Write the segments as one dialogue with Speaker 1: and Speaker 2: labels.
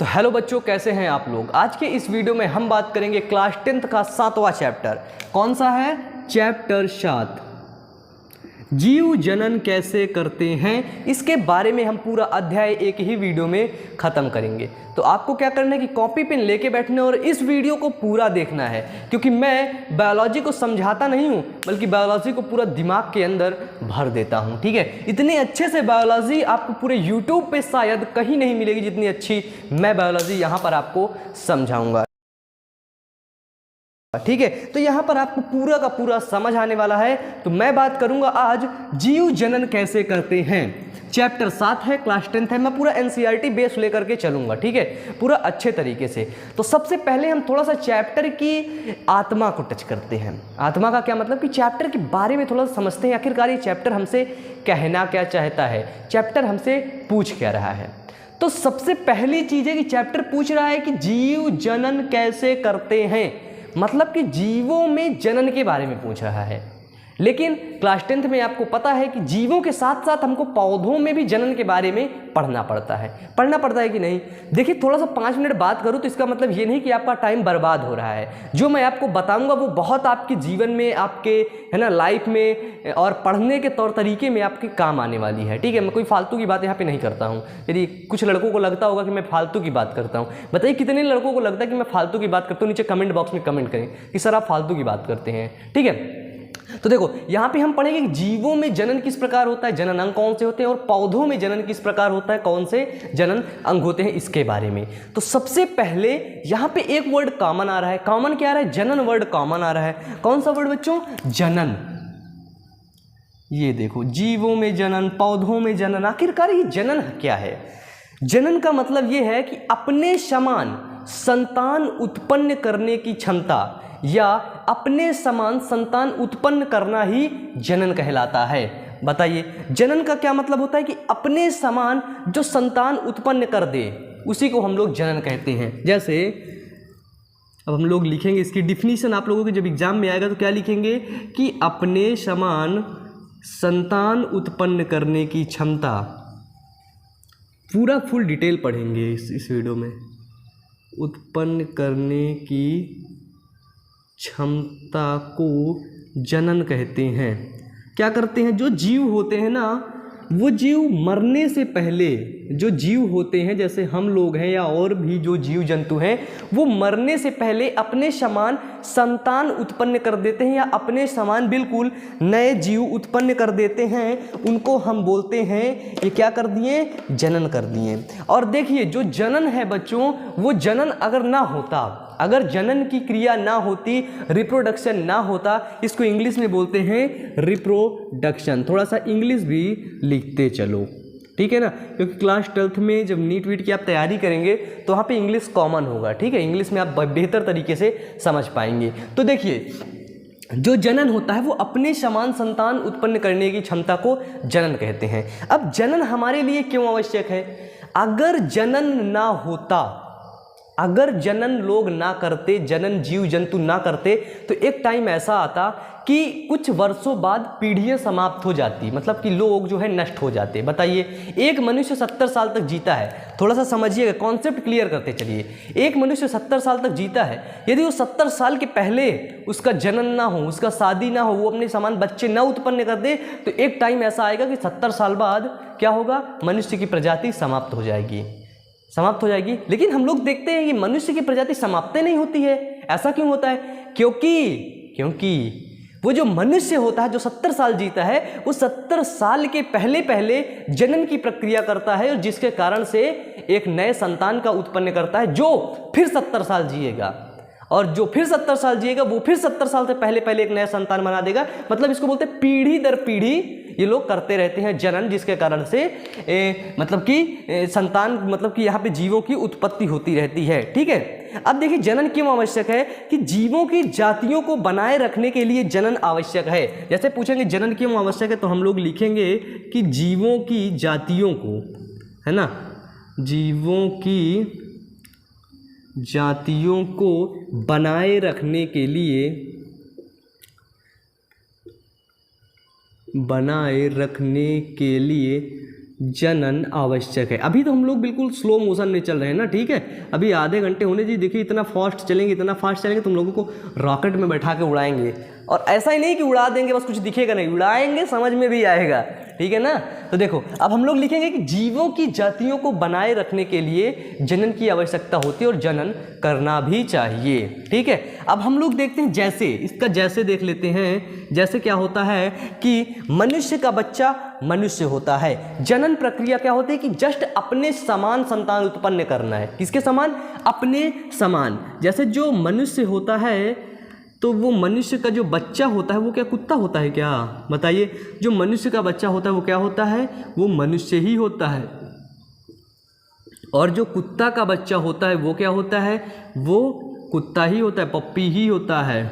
Speaker 1: तो हेलो बच्चों, कैसे हैं आप लोग। आज के इस वीडियो में हम बात करेंगे क्लास 10th का 7वां चैप्टर। कौन सा है? चैप्टर 7, जीव जनन कैसे करते हैं। इसके बारे में हम पूरा अध्याय एक ही वीडियो में ख़त्म करेंगे। तो आपको क्या करना है कि कॉपी पेन लेके बैठना और इस वीडियो को पूरा देखना है, क्योंकि मैं बायोलॉजी को समझाता नहीं हूँ, बल्कि बायोलॉजी को पूरा दिमाग के अंदर भर देता हूँ। ठीक है, इतने अच्छे से बायोलॉजी आपको पूरे यूट्यूब पे शायद कहीं नहीं मिलेगी जितनी अच्छी मैं बायोलॉजी यहाँ पर आपको समझाऊँगा। ठीक है, तो यहाँ पर आपको पूरा का पूरा समझ आने वाला है। तो मैं बात करूंगा आज जीव जनन कैसे करते हैं। चैप्टर 7 है, क्लास 10th है। मैं पूरा एनसीईआरटी बेस लेकर के चलूंगा, ठीक है, पूरा अच्छे तरीके से। तो सबसे पहले हम थोड़ा सा चैप्टर की आत्मा को टच करते हैं। आत्मा का क्या मतलब कि चैप्टर के बारे में थोड़ा सा समझते हैं। आखिरकार ये चैप्टर हमसे कहना क्या चाहता है, चैप्टर हमसे पूछ क्या रहा है। तो सबसे पहली चीज है कि चैप्टर पूछ रहा है कि जीव जनन कैसे करते हैं, मतलब कि जीवों में जनन के बारे में पूछ रहा है। लेकिन क्लास 10th में आपको पता है कि जीवों के साथ साथ हमको पौधों में भी जनन के बारे में पढ़ना पड़ता है कि नहीं। देखिए, थोड़ा सा 5 मिनट बात करूं तो इसका मतलब ये नहीं कि आपका टाइम बर्बाद हो रहा है। जो मैं आपको बताऊंगा वो बहुत आपके जीवन में, आपके है ना लाइफ में और पढ़ने के तौर तरीके में आपके काम आने वाली है। ठीक है, मैं कोई फालतू की बात यहाँ पे नहीं करता हूँ। यदि कुछ लड़कों को लगता होगा कि मैं फालतू की बात करता हूँ, बताइए कितने लड़कों को लगता है कि मैं फालतू की बात करता हूँ। नीचे कमेंट बॉक्स में कमेंट करें कि सर आप फालतू की बात करते हैं। ठीक है, तो देखो यहाँ पे हम पढ़ेंगे कि जीवों में जनन किस प्रकार होता है, जनन अंग कौन से होते हैं, और पौधों में जनन किस प्रकार होता है, कौन से जनन अंग होते हैं, इसके बारे में। तो सबसे पहले यहाँ पे एक वर्ड कॉमन आ रहा है। कॉमन क्या आ रहा है? जनन वर्ड कॉमन आ रहा है। कौन सा वर्ड बच्चों? जनन। ये देखो, जीवों में जनन, पौधों में जनन। आखिरकार ये जनन क्या है? जनन का मतलब ये है कि अपने समान संतान उत्पन्न करने की क्षमता या अपने समान संतान उत्पन्न करना ही जनन कहलाता है। बताइए, जनन का क्या मतलब होता है कि अपने समान जो संतान उत्पन्न कर दे उसी को हम लोग जनन कहते हैं। जैसे अब हम लोग लिखेंगे इसकी डिफिनीशन, आप लोगों के जब एग्जाम में आएगा तो क्या लिखेंगे कि अपने समान संतान उत्पन्न करने की क्षमता। पूरा फुल डिटेल पढ़ेंगे इस वीडियो में। उत्पन्न करने की क्षमता को जनन कहते हैं। क्या करते हैं? जो जीव होते हैं ना, वो जीव मरने से पहले, जो जीव होते हैं जैसे हम लोग हैं या और भी जो जीव जंतु हैं, वो मरने से पहले अपने समान संतान उत्पन्न कर देते हैं या अपने समान बिल्कुल नए जीव उत्पन्न कर देते हैं। उनको हम बोलते हैं ये क्या कर दिए? जनन कर दिए। और देखिए, जो जनन है बच्चों, वो जनन अगर ना होता, अगर जनन की क्रिया ना होती, रिप्रोडक्शन ना होता, इसको इंग्लिश में बोलते हैं रिप्रोडक्शन। थोड़ा सा इंग्लिश भी लिखते चलो, ठीक है ना, क्योंकि क्लास 12th में जब नीट वीट की आप तैयारी करेंगे तो वहाँ पे इंग्लिश कॉमन होगा। ठीक है, इंग्लिश में आप बेहतर तरीके से समझ पाएंगे। तो देखिए, जो जनन होता है वो अपने समान संतान उत्पन्न करने की क्षमता को जनन कहते हैं। अब जनन हमारे लिए क्यों आवश्यक है? अगर जनन ना होता, अगर जनन लोग ना करते, जनन जीव जंतु ना करते, तो एक टाइम ऐसा आता कि कुछ वर्षों बाद पीढ़ियां समाप्त हो जाती, मतलब कि लोग जो है नष्ट हो जाते। बताइए, एक मनुष्य 70 साल तक जीता है। थोड़ा सा समझिएगा, कॉन्सेप्ट क्लियर करते चलिए। एक मनुष्य 70 साल तक जीता है, यदि वो 70 साल के पहले उसका जनन ना हो, उसका शादी ना हो, वो अपने समान बच्चे ना उत्पन्न कर दे, तो एक टाइम ऐसा आएगा कि 70 साल बाद क्या होगा? मनुष्य की प्रजाति समाप्त हो जाएगी, समाप्त हो जाएगी। लेकिन हम लोग देखते हैं कि मनुष्य की प्रजाति समाप्त नहीं होती है। ऐसा क्यों होता है? क्योंकि वो जो मनुष्य होता है जो 70 साल जीता है, वो 70 साल के पहले पहले जनन की प्रक्रिया करता है, और जिसके कारण से एक नए संतान का उत्पन्न करता है जो फिर 70 साल जिएगा, और जो फिर 70 साल जिएगा वो फिर 70 साल से पहले पहले एक नया संतान बना देगा। मतलब इसको बोलते हैं पीढ़ी दर पीढ़ी ये लोग करते रहते हैं जनन, जिसके कारण से मतलब कि संतान, मतलब कि यहाँ पे जीवों की उत्पत्ति होती रहती है। ठीक है, अब देखिए जनन क्यों आवश्यक है कि जीवों की जातियों को बनाए रखने के लिए जनन आवश्यक है। जैसे पूछेंगे जनन क्यों आवश्यक है, तो हम लोग लिखेंगे कि जीवों की जातियों को, है ना, जीवों की जातियों को बनाए रखने के लिए, जनन आवश्यक है। अभी तो हम लोग बिल्कुल स्लो मोशन में चल रहे हैं ना, ठीक है, अभी आधे घंटे होने जी, देखिए इतना फास्ट चलेंगे तुम लोगों को रॉकेट में बैठा के उड़ाएंगे। और ऐसा ही नहीं कि उड़ा देंगे बस कुछ दिखेगा नहीं, उड़ाएंगे समझ में भी आएगा, ठीक है ना। तो देखो अब हम लोग लिखेंगे कि जीवों की जातियों को बनाए रखने के लिए जनन की आवश्यकता होती है और जनन करना भी चाहिए, ठीक है। अब हम लोग देखते हैं जैसे, इसका जैसे देख लेते हैं। जैसे क्या होता है कि मनुष्य का बच्चा मनुष्य होता है। जनन प्रक्रिया क्या होती है कि जस्ट अपने समान संतान उत्पन्न करना है। किसके समान? अपने समान। जैसे जो मनुष्य होता है तो वो मनुष्य का जो बच्चा होता है वो क्या कुत्ता होता है क्या? बताइए, जो मनुष्य का बच्चा होता है वो क्या होता है? वो मनुष्य ही होता है। और जो कुत्ता का बच्चा होता है वो क्या होता है? वो कुत्ता ही होता है, पप्पी ही होता है,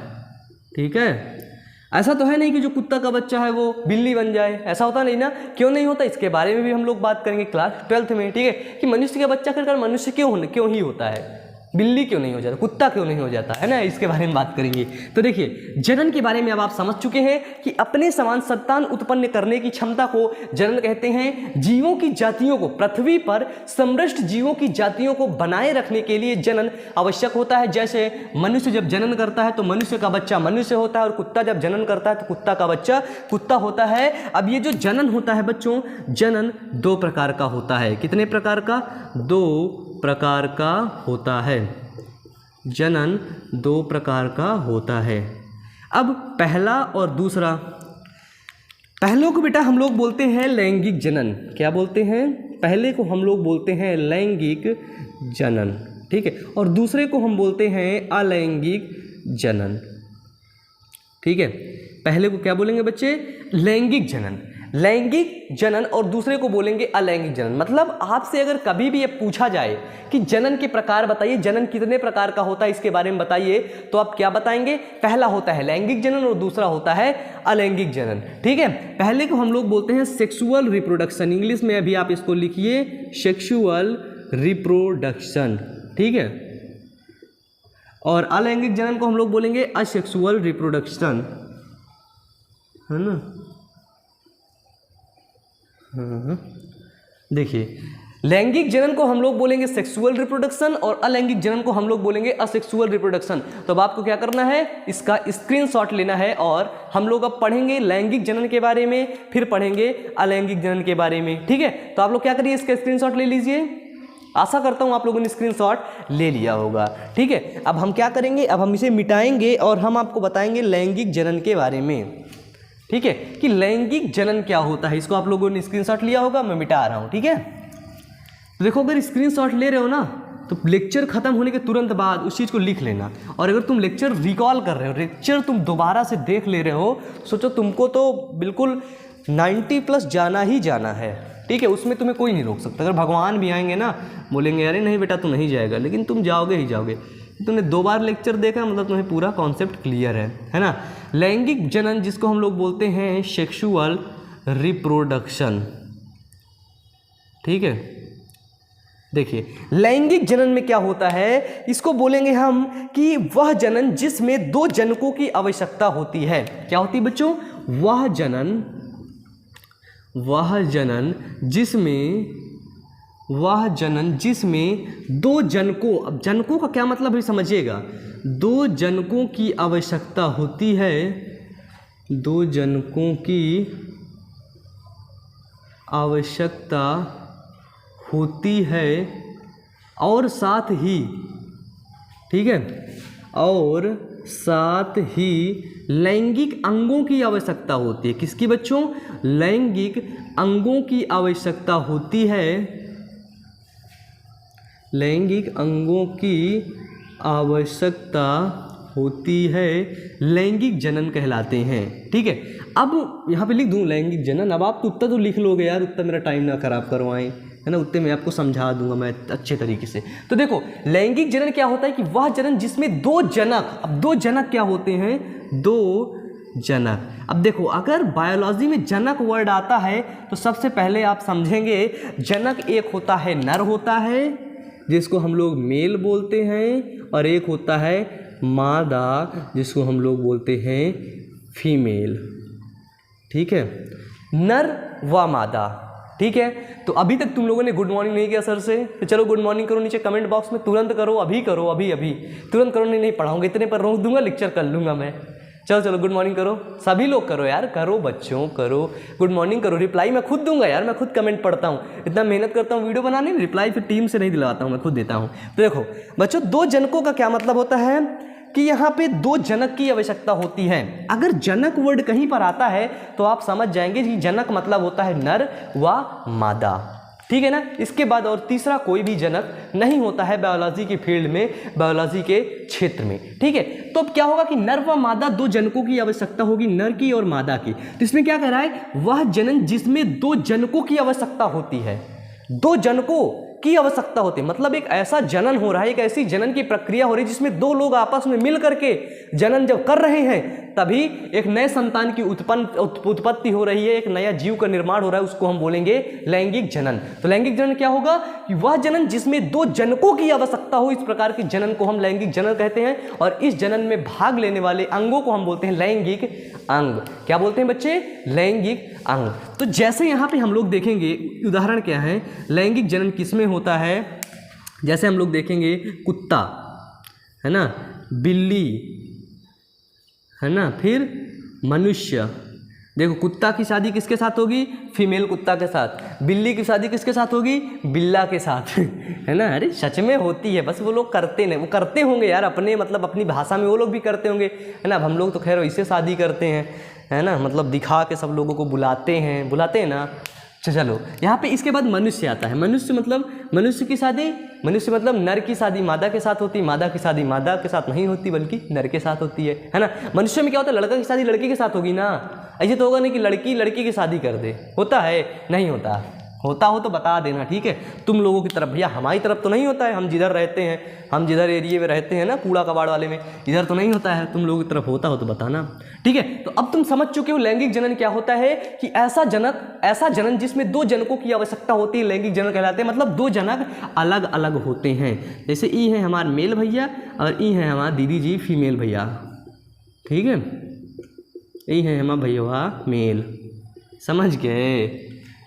Speaker 1: ठीक है। ऐसा तो है नहीं कि जो कुत्ता का बच्चा है वो बिल्ली बन जाए, ऐसा होता नहीं ना। क्यों नहीं होता, इसके बारे में भी हम लोग बात करेंगे क्लास 12th में, ठीक है, कि मनुष्य का बच्चा कर मनुष्य क्यों ही होता है, बिल्ली क्यों नहीं हो जाता, कुत्ता क्यों नहीं हो जाता है ना, इसके बारे में बात करेंगे। तो देखिए जनन के बारे में अब आप समझ चुके हैं कि अपने समान संतान उत्पन्न करने की क्षमता को जनन कहते हैं। जीवों की जातियों को, पृथ्वी पर समृष्ट जीवों की जातियों को बनाए रखने के लिए जनन आवश्यक होता है। जैसे मनुष्य जब जनन करता है तो मनुष्य का बच्चा मनुष्य होता है, और कुत्ता जब जनन करता है तो कुत्ता का बच्चा कुत्ता होता है। अब ये जो जनन होता है बच्चों, जनन 2 प्रकार का होता है। कितने प्रकार का? 2 प्रकार का होता है। जनन 2 प्रकार का होता है। अब पहला और दूसरा, पहले को बेटा हम लोग बोलते हैं लैंगिक जनन। क्या बोलते हैं? पहले को हम लोग बोलते हैं लैंगिक जनन, ठीक है, और दूसरे को हम बोलते हैं अलैंगिक जनन, ठीक है। पहले को क्या बोलेंगे बच्चे? लैंगिक जनन, लैंगिक जनन, और दूसरे को बोलेंगे अलैंगिक जनन। मतलब आपसे अगर कभी भी ये पूछा जाए कि जनन के प्रकार बताइए, जनन कितने प्रकार का होता है इसके बारे में बताइए, तो आप क्या बताएंगे? पहला होता है लैंगिक जनन और दूसरा होता है अलैंगिक जनन, ठीक है। पहले को हम लोग बोलते हैं सेक्सुअल रिप्रोडक्शन, इंग्लिश में अभी आप इसको लिखिए सेक्सुअल रिप्रोडक्शन, ठीक है। और अलैंगिक जनन को हम लोग बोलेंगे असेक्सुअल रिप्रोडक्शन, है ना। देखिए लैंगिक जनन को हम लोग बोलेंगे सेक्सुअल रिप्रोडक्शन और अलैंगिक जनन को हम लोग बोलेंगे असेक्सुअल रिप्रोडक्शन। तो अब आपको क्या करना है? इसका स्क्रीनशॉट लेना है और हम लोग अब पढ़ेंगे लैंगिक जनन के बारे में, फिर पढ़ेंगे अलैंगिक जनन के बारे में, ठीक है। तो आप लोग क्या करिए, इसका स्क्रीनशॉट ले लीजिए। आशा करता हूं आप लोगों ने स्क्रीनशॉट ले लिया होगा, ठीक है। अब हम क्या करेंगे, अब हम इसे मिटाएंगे और हम आपको बताएंगे लैंगिक जनन के बारे में, ठीक है, कि लैंगिक जनन क्या होता है। इसको आप लोगों ने स्क्रीनशॉट लिया होगा, मैं मिटा रहा हूं, ठीक है। तो देखो अगर स्क्रीनशॉट ले रहे हो ना तो लेक्चर खत्म होने के तुरंत बाद उस चीज़ को लिख लेना, और अगर तुम लेक्चर रिकॉल कर रहे हो, लेक्चर तुम दोबारा से देख ले रहे हो, सोचो तुमको तो बिल्कुल 90+ जाना ही जाना है, ठीक है। उसमें तुम्हें कोई नहीं रोक सकता। अगर भगवान भी आएंगे ना, बोलेंगे अरे नहीं बेटा तू नहीं जाएगा, लेकिन तुम जाओगे ही जाओगे। तुमने 2 बार लेक्चर देखा मतलब तुम्हें पूरा कॉन्सेप्ट क्लियर है ना। लैंगिक जनन जिसको हम लोग बोलते हैं सेक्सुअल रिप्रोडक्शन, ठीक है। देखिए लैंगिक जनन में क्या होता है, इसको बोलेंगे हम कि वह जनन जिसमें 2 जनकों की आवश्यकता होती है। क्या होती है बच्चों? वह जनन जिसमें 2 जनकों, अब जनकों का क्या मतलब है समझिएगा, 2 जनकों की आवश्यकता होती है, 2 जनकों की आवश्यकता होती है, और साथ ही, ठीक है, और साथ ही लैंगिक अंगों की आवश्यकता होती है। किसकी बच्चों? लैंगिक अंगों की आवश्यकता होती है, लैंगिक अंगों की आवश्यकता होती है, लैंगिक जनन कहलाते हैं, ठीक है। अब यहाँ पे लिख दूँ लैंगिक जनन। अब आप तो उत्तर तो लिख लोगे यार, उत्तर मेरा टाइम ना खराब करवाएं, है ना, उत्तर मैं आपको समझा दूंगा मैं अच्छे तरीके से। तो देखो लैंगिक जनन क्या होता है कि वह जनन जिसमें 2 जनक, अब 2 जनक क्या होते हैं? 2 जनक। अब देखो अगर बायोलॉजी में जनक वर्ड आता है तो सबसे पहले आप समझेंगे जनक एक होता है नर होता है जिसको हम लोग मेल बोलते हैं, और एक होता है मादा जिसको हम लोग बोलते हैं फीमेल, ठीक है। नर व मादा, ठीक है। तो अभी तक तुम लोगों ने गुड मॉर्निंग नहीं किया सर से, तो चलो गुड मॉर्निंग करो नीचे कमेंट बॉक्स में, तुरंत करो, अभी करो, अभी अभी तुरंत करो। नहीं पढ़ाऊंगा, इतने पर रोक दूंगा, लेक्चर कर लूँगा मैं। चलो चलो गुड मॉर्निंग करो, सभी लोग करो यार, करो बच्चों करो, गुड मॉर्निंग करो। रिप्लाई मैं खुद दूंगा यार, मैं खुद कमेंट पढ़ता हूँ, इतना मेहनत करता हूँ वीडियो बनाने में, रिप्लाई फिर टीम से नहीं दिलवाता हूँ, मैं खुद देता हूँ। तो देखो बच्चों, दो जनकों का क्या मतलब होता है कि यहाँ पे दो जनक की आवश्यकता होती है। अगर जनक वर्ड कहीं पर आता है तो आप समझ जाएंगे कि जनक मतलब होता है नर व मादा, ठीक है ना। इसके बाद और तीसरा कोई भी जनक नहीं होता है बायोलॉजी के फील्ड में, बायोलॉजी के क्षेत्र में, ठीक है। तो अब क्या होगा कि नर व मादा दो जनकों की आवश्यकता होगी, नर की और मादा की। तो इसमें क्या कह रहा है, वह जनन जिसमें दो जनकों की आवश्यकता होती है, दो जनकों की आवश्यकता होती है, मतलब एक ऐसा जनन हो रहा है, एक ऐसी जनन की प्रक्रिया हो रही है जिसमें दो लोग आपस में मिल करके जनन जब कर रहे हैं तभी एक नए संतान की उत्पत्ति हो रही है, एक नया जीव का निर्माण हो रहा है, उसको हम बोलेंगे लैंगिक जनन। तो लैंगिक जनन क्या होगा कि वह जनन जिसमें दो जनकों की आवश्यकता हो, इस प्रकार के जनन को हम लैंगिक जनन कहते हैं। और इस जनन में भाग लेने वाले अंगों को हम बोलते हैं लैंगिक अंग। क्या बोलते हैं बच्चे, लैंगिक अंग। तो जैसे यहाँ पे हम लोग देखेंगे उदाहरण क्या है, लैंगिक जनन किसमें होता है, जैसे हम लोग देखेंगे कुत्ता है ना, बिल्ली है ना, फिर मनुष्य। देखो कुत्ता की शादी किसके साथ होगी, फीमेल कुत्ता के साथ। बिल्ली की शादी किसके साथ होगी, बिल्ला के साथ है ना। अरे सच में होती है, बस वो लोग करते नहीं, वो करते होंगे यार अपने मतलब अपनी भाषा में वो लोग भी करते होंगे है ना। अब हम लोग तो खैर वैसे शादी करते हैं है ना, मतलब दिखा के सब लोगों को बुलाते हैं ना। चलो यहाँ पे इसके बाद मनुष्य आता है। मनुष्य मतलब मनुष्य की शादी, मनुष्य मतलब नर की शादी मादा के साथ होती है, मादा की शादी मादा के साथ नहीं होती बल्कि नर के साथ होती है ना। मनुष्य में क्या होता है, लड़का की शादी लड़की के साथ होगी ना, ऐसे तो होगा नहीं कि लड़की लड़की की शादी कर दे, होता है नहीं होता, होता हो तो बता देना, ठीक है। तुम लोगों की तरफ, भैया हमारी तरफ तो नहीं होता है, हम जिधर रहते हैं, हम जिधर एरिया में रहते हैं ना कूड़ा कबाड़ वाले में, इधर तो नहीं होता है, तुम लोगों की तरफ होता हो तो बताना, ठीक है। तो अब तुम समझ चुके हो लैंगिक जनन क्या होता है कि ऐसा जनन जिसमें दो जनकों की आवश्यकता होती है लैंगिक जनन कहलाते हैं। मतलब दो जनक अलग अलग होते हैं, जैसे ई है हमारे मेल भैया और ई है हमारा दीदी जी फीमेल भैया, ठीक है, ई है हमारा भैया मेल, समझ गए,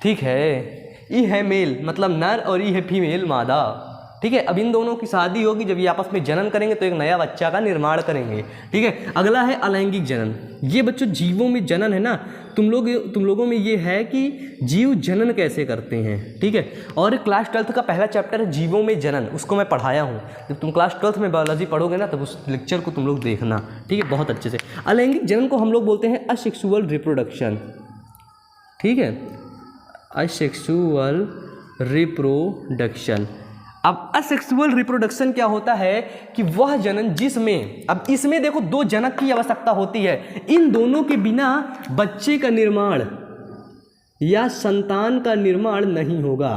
Speaker 1: ठीक है। ई है मेल मतलब नर और ई है फीमेल मादा, ठीक है। अब इन दोनों की शादी होगी, जब ये आपस में जनन करेंगे तो एक नया बच्चा का निर्माण करेंगे, ठीक है। अगला है अलैंगिक जनन। ये बच्चों जीवों में जनन है ना, तुम लोगों में ये है कि जीव जनन कैसे करते हैं, ठीक है। और क्लास 12th का पहला चैप्टर है जीवों में जनन, उसको मैं पढ़ाया हूँ। जब तुम क्लास 12th में बायोलॉजी पढ़ोगे ना तब उस लेक्चर को तुम लोग देखना, ठीक है, बहुत अच्छे से। अलैंगिक जनन को हम लोग बोलते हैं असेक्सुअल रिप्रोडक्शन, ठीक है, असेक्सुअल रिप्रोडक्शन। अब असेक्सुअल रिप्रोडक्शन क्या होता है कि वह जनन जिसमें, अब इसमें देखो दो जनक की आवश्यकता होती है, इन दोनों के बिना बच्चे का निर्माण या संतान का निर्माण नहीं होगा।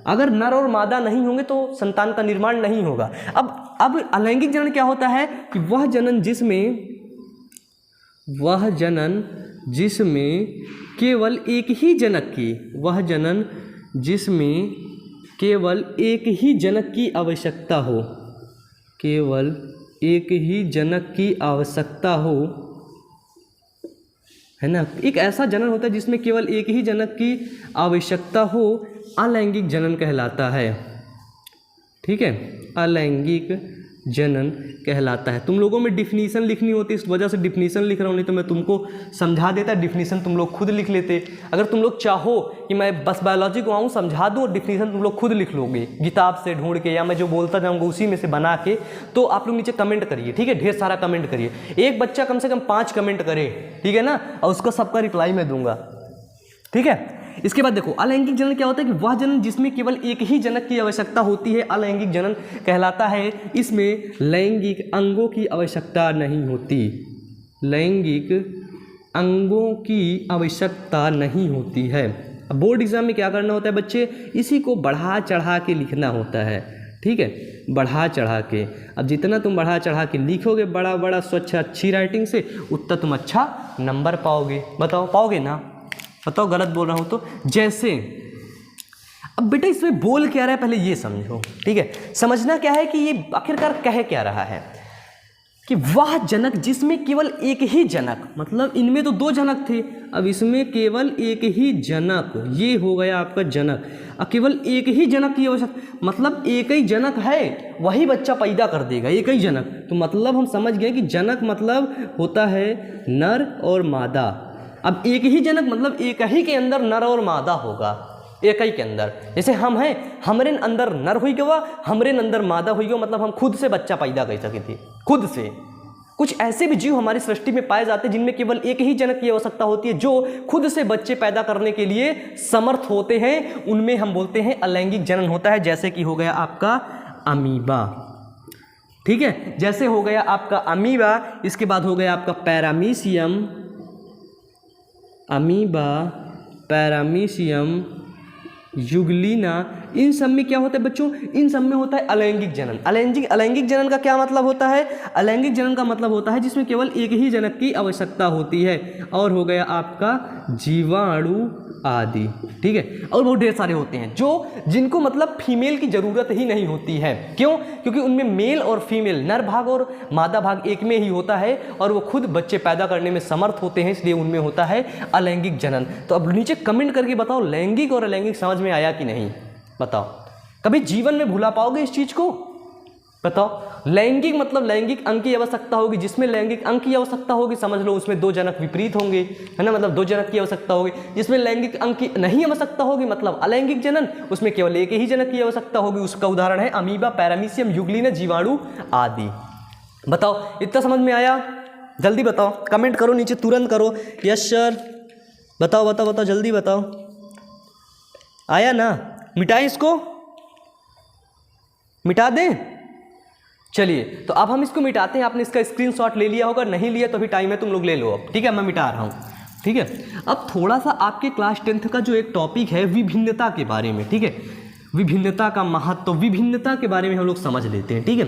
Speaker 1: अगर नर और मादा नहीं होंगे तो संतान का निर्माण नहीं होगा। अब अलैंगिक जनन क्या होता है कि वह जनन जिसमें केवल एक ही जनक की, वह जनन जिसमें केवल एक ही जनक की आवश्यकता हो, केवल एक ही जनक की आवश्यकता हो, है ना। एक ऐसा जनन होता है जिसमें केवल एक ही जनक की आवश्यकता हो, अलैंगिक जनन कहलाता है, ठीक है, अलैंगिक जनन कहलाता है। तुम लोगों में डिफिनीशन लिखनी होती है, इस वजह से डिफिनीशन लिख रहा हूँ, नहीं तो मैं तुमको समझा देता, डिफिनीशन तुम लोग खुद लिख लेते। अगर तुम लोग चाहो कि मैं बस बायोलॉजी को आऊँ समझा दूँ और डिफिनीशन तुम लोग खुद लिख लोगे किताब से ढूंढ के, या मैं जो बोलता जाऊँगा उसी में से बना के, तो आप लोग नीचे कमेंट करिए, ठीक है, ढेर सारा कमेंट करिए। एक बच्चा कम से कम 5 कमेंट करे, ठीक है ना, और उसको सबका रिप्लाई मैं दूंगा, ठीक है। इसके बाद देखो अलैंगिक जनन क्या होता है कि वह जनन जिसमें केवल एक ही जनक की आवश्यकता होती है, अलैंगिक जनन कहलाता है। इसमें लैंगिक अंगों की आवश्यकता नहीं होती, लैंगिक अंगों की आवश्यकता नहीं होती है। अब बोर्ड एग्जाम में क्या करना होता है बच्चे, इसी को बढ़ा चढ़ा के लिखना होता है, ठीक है, बढ़ा चढ़ा के। अब जितना तुम बढ़ा चढ़ा के लिखोगे बड़ा बड़ा स्वच्छ अच्छी राइटिंग से, उतना तुम अच्छा नंबर पाओगे। बताओ पाओगे ना, बताओ गलत बोल रहा हूँ तो। जैसे अब बेटा इसमें बोल क्या रहा है पहले ये समझो, ठीक है, समझना क्या है कि ये आखिरकार कह क्या रहा है। कि वह जनक जिसमें केवल एक ही जनक, मतलब इनमें तो दो जनक थे, अब इसमें केवल एक ही जनक, ये हो गया आपका जनक, अब केवल एक ही जनक की आवश्यकता, मतलब एक ही जनक है वही बच्चा पैदा कर देगा, एक ही जनक। तो मतलब हम समझ गए कि जनक मतलब होता है नर और मादा। अब एक ही जनक मतलब एक ही के अंदर नर और मादा होगा, एक ही के अंदर। जैसे हम हैं, हमरे अंदर नर हुई गवा, हमरे अंदर मादा हुई गवा, मतलब हम खुद से बच्चा पैदा कर सके थे, खुद से। कुछ ऐसे भी जीव हमारी सृष्टि में पाए जाते हैं जिनमें केवल एक ही जनक की आवश्यकता होती है, जो खुद से बच्चे पैदा करने के लिए समर्थ होते हैं, उनमें हम बोलते हैं अलैंगिक जनन होता है। जैसे कि हो गया आपका अमीबा, ठीक है, जैसे हो गया आपका अमीबा, इसके बाद हो गया आपका पैरामीशियम, अमीबा, पैरामीशियम, युगलिना। इन सब में क्या होता है बच्चों, इन सब में होता है अलैंगिक जनन। अलैंगिक जनन का क्या मतलब होता है, अलैंगिक जनन का मतलब होता है जिसमें केवल एक ही जनक की आवश्यकता होती है। और हो गया आपका जीवाणु आदि, ठीक है। और बहुत ढेर सारे होते हैं जिनको मतलब फीमेल की जरूरत ही नहीं होती है। क्यों? क्योंकि उनमें मेल और फीमेल, नर भाग और मादा भाग एक में ही होता है, और वो खुद बच्चे पैदा करने में समर्थ होते हैं, इसलिए उनमें होता है अलैंगिक जनन। तो अब नीचे कमेंट करके बताओ, लैंगिक और अलैंगिक समझ में आया कि नहीं, बताओ। कभी जीवन में भुला पाओगे इस चीज को, बताओ। लैंगिक मतलब लैंगिक अंग की आवश्यकता होगी, जिसमें लैंगिक अंग की आवश्यकता होगी समझ लो उसमें दो जनक विपरीत होंगे, है ना, मतलब दो जनक की आवश्यकता होगी। जिसमें लैंगिक अंग की नहीं आवश्यकता होगी मतलब अलैंगिक जनन, उसमें केवल एक ही जनक की आवश्यकता होगी। उसका उदाहरण है अमीबा, पैरामीशियम, युगलिना, जीवाणु आदि। बताओ, इतना समझ में आया? जल्दी बताओ, कमेंट करो नीचे, तुरंत करो, यस सर, बताओ बताओ बताओ, जल्दी बताओ, आया ना? मिटाएं इसको, मिटा दें? चलिए, तो अब हम इसको मिटाते हैं। आपने इसका स्क्रीनशॉट ले लिया होगा, नहीं लिया तो अभी टाइम है, तुम लोग ले लो अब, ठीक है। मैं मिटा रहा हूँ, ठीक है। अब थोड़ा सा आपके क्लास 10th का जो एक टॉपिक है विभिन्नता के बारे में, ठीक है, विभिन्नता का महत्व, विभिन्नता के बारे में हम लोग समझ लेते हैं, ठीक है।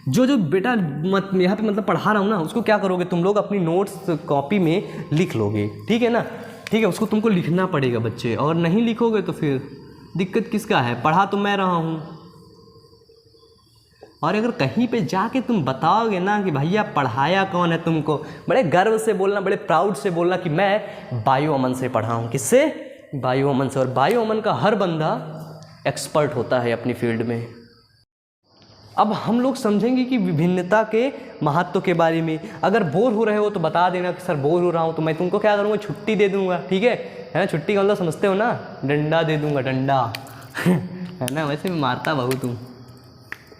Speaker 1: जो बेटा यहाँ पे मतलब पढ़ा रहा हूँ ना, उसको क्या करोगे तुम लोग, अपनी नोट्स कॉपी में लिख लोगे, ठीक है ना, ठीक है। उसको तुमको लिखना पड़ेगा बच्चे, और नहीं लिखोगे तो फिर दिक्कत किसका है? पढ़ा तो मैं रहा हूँ, और अगर कहीं पे जाके तुम बताओगे ना कि भैया पढ़ाया कौन है तुमको, बड़े गर्व से बोलना, बड़े प्राउड से बोलना कि मैं बायो अमन से पढ़ा हूँ। किससे? बायो अमन से। और बायो अमन का हर बंदा एक्सपर्ट होता है अपनी फील्ड में। अब हम लोग समझेंगे कि विभिन्नता के महत्व के बारे में। अगर बोर हो रहे हो तो बता देना कि सर बोर हो रहा हूँ, तो मैं तुमको क्या करूँगा, छुट्टी दे दूँगा, ठीक है ना। छुट्टी का मतलब समझते हो ना, डंडा दे दूँगा, डंडा है ना। वैसे भी मारता बहु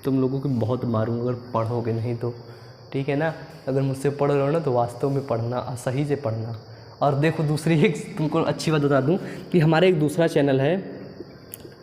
Speaker 1: तुम लोगों को बहुत मारूंगा अगर पढ़ोगे नहीं तो, ठीक है ना। अगर मुझसे पढ़ रहे हो ना तो वास्तव में पढ़ना, सही से पढ़ना। और देखो दूसरी एक तुमको अच्छी बात बता दूं कि हमारे एक दूसरा चैनल है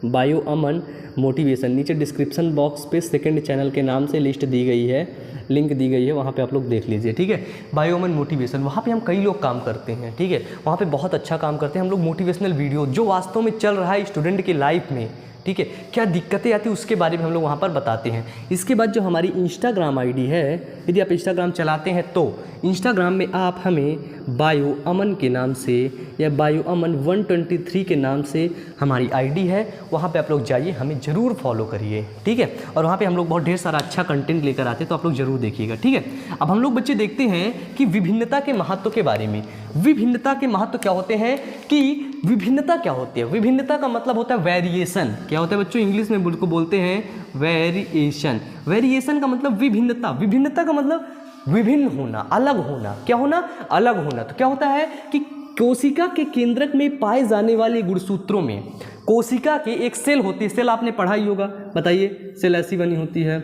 Speaker 1: बायो अमन मोटिवेशन, नीचे डिस्क्रिप्शन बॉक्स पे सेकंड चैनल के नाम से लिस्ट दी गई है, लिंक दी गई है, वहाँ पे आप लोग देख लीजिए, ठीक है। बायो अमन मोटिवेशन, वहाँ पे हम कई लोग काम करते हैं, ठीक है। वहाँ पे बहुत अच्छा काम करते हैं हम लोग, मोटिवेशनल वीडियो जो वास्तव में चल रहा है स्टूडेंट की लाइफ में, ठीक है, क्या दिक्कतें आती है उसके बारे में हम लोग वहाँ पर बताते हैं। इसके बाद जो हमारी इंस्टाग्राम आईडी है, यदि आप इंस्टाग्राम चलाते हैं तो इंस्टाग्राम में आप हमें बायो अमन के नाम से या बायो अमन 123 के नाम से हमारी आईडी है, वहाँ पे आप लोग जाइए, हमें ज़रूर फॉलो करिए, ठीक है। और वहाँ पे हम लोग बहुत ढेर सारा अच्छा कंटेंट लेकर आते हैं, तो आप लोग ज़रूर देखिएगा, ठीक है। अब हम लोग बच्चे देखते हैं कि विभिन्नता के महत्व के बारे में। विभिन्नता के महत्व क्या होते हैं, कि विभिन्नता क्या होती है? विभिन्नता का मतलब होता है वेरिएशन। क्या होता है बच्चों? इंग्लिश में को बोलते हैं वेरिएशन। वेरिएशन का मतलब विभिन्नता। विभिन्नता का मतलब विभिन्न होना, अलग होना। क्या होना? अलग होना। तो क्या होता है कि कोशिका के केंद्रक में पाए जाने वाले गुणसूत्रों में, कोशिका की एक सेल होती है, सेल आपने पढ़ा ही होगा, बताइए, सेल ऐसी बनी होती है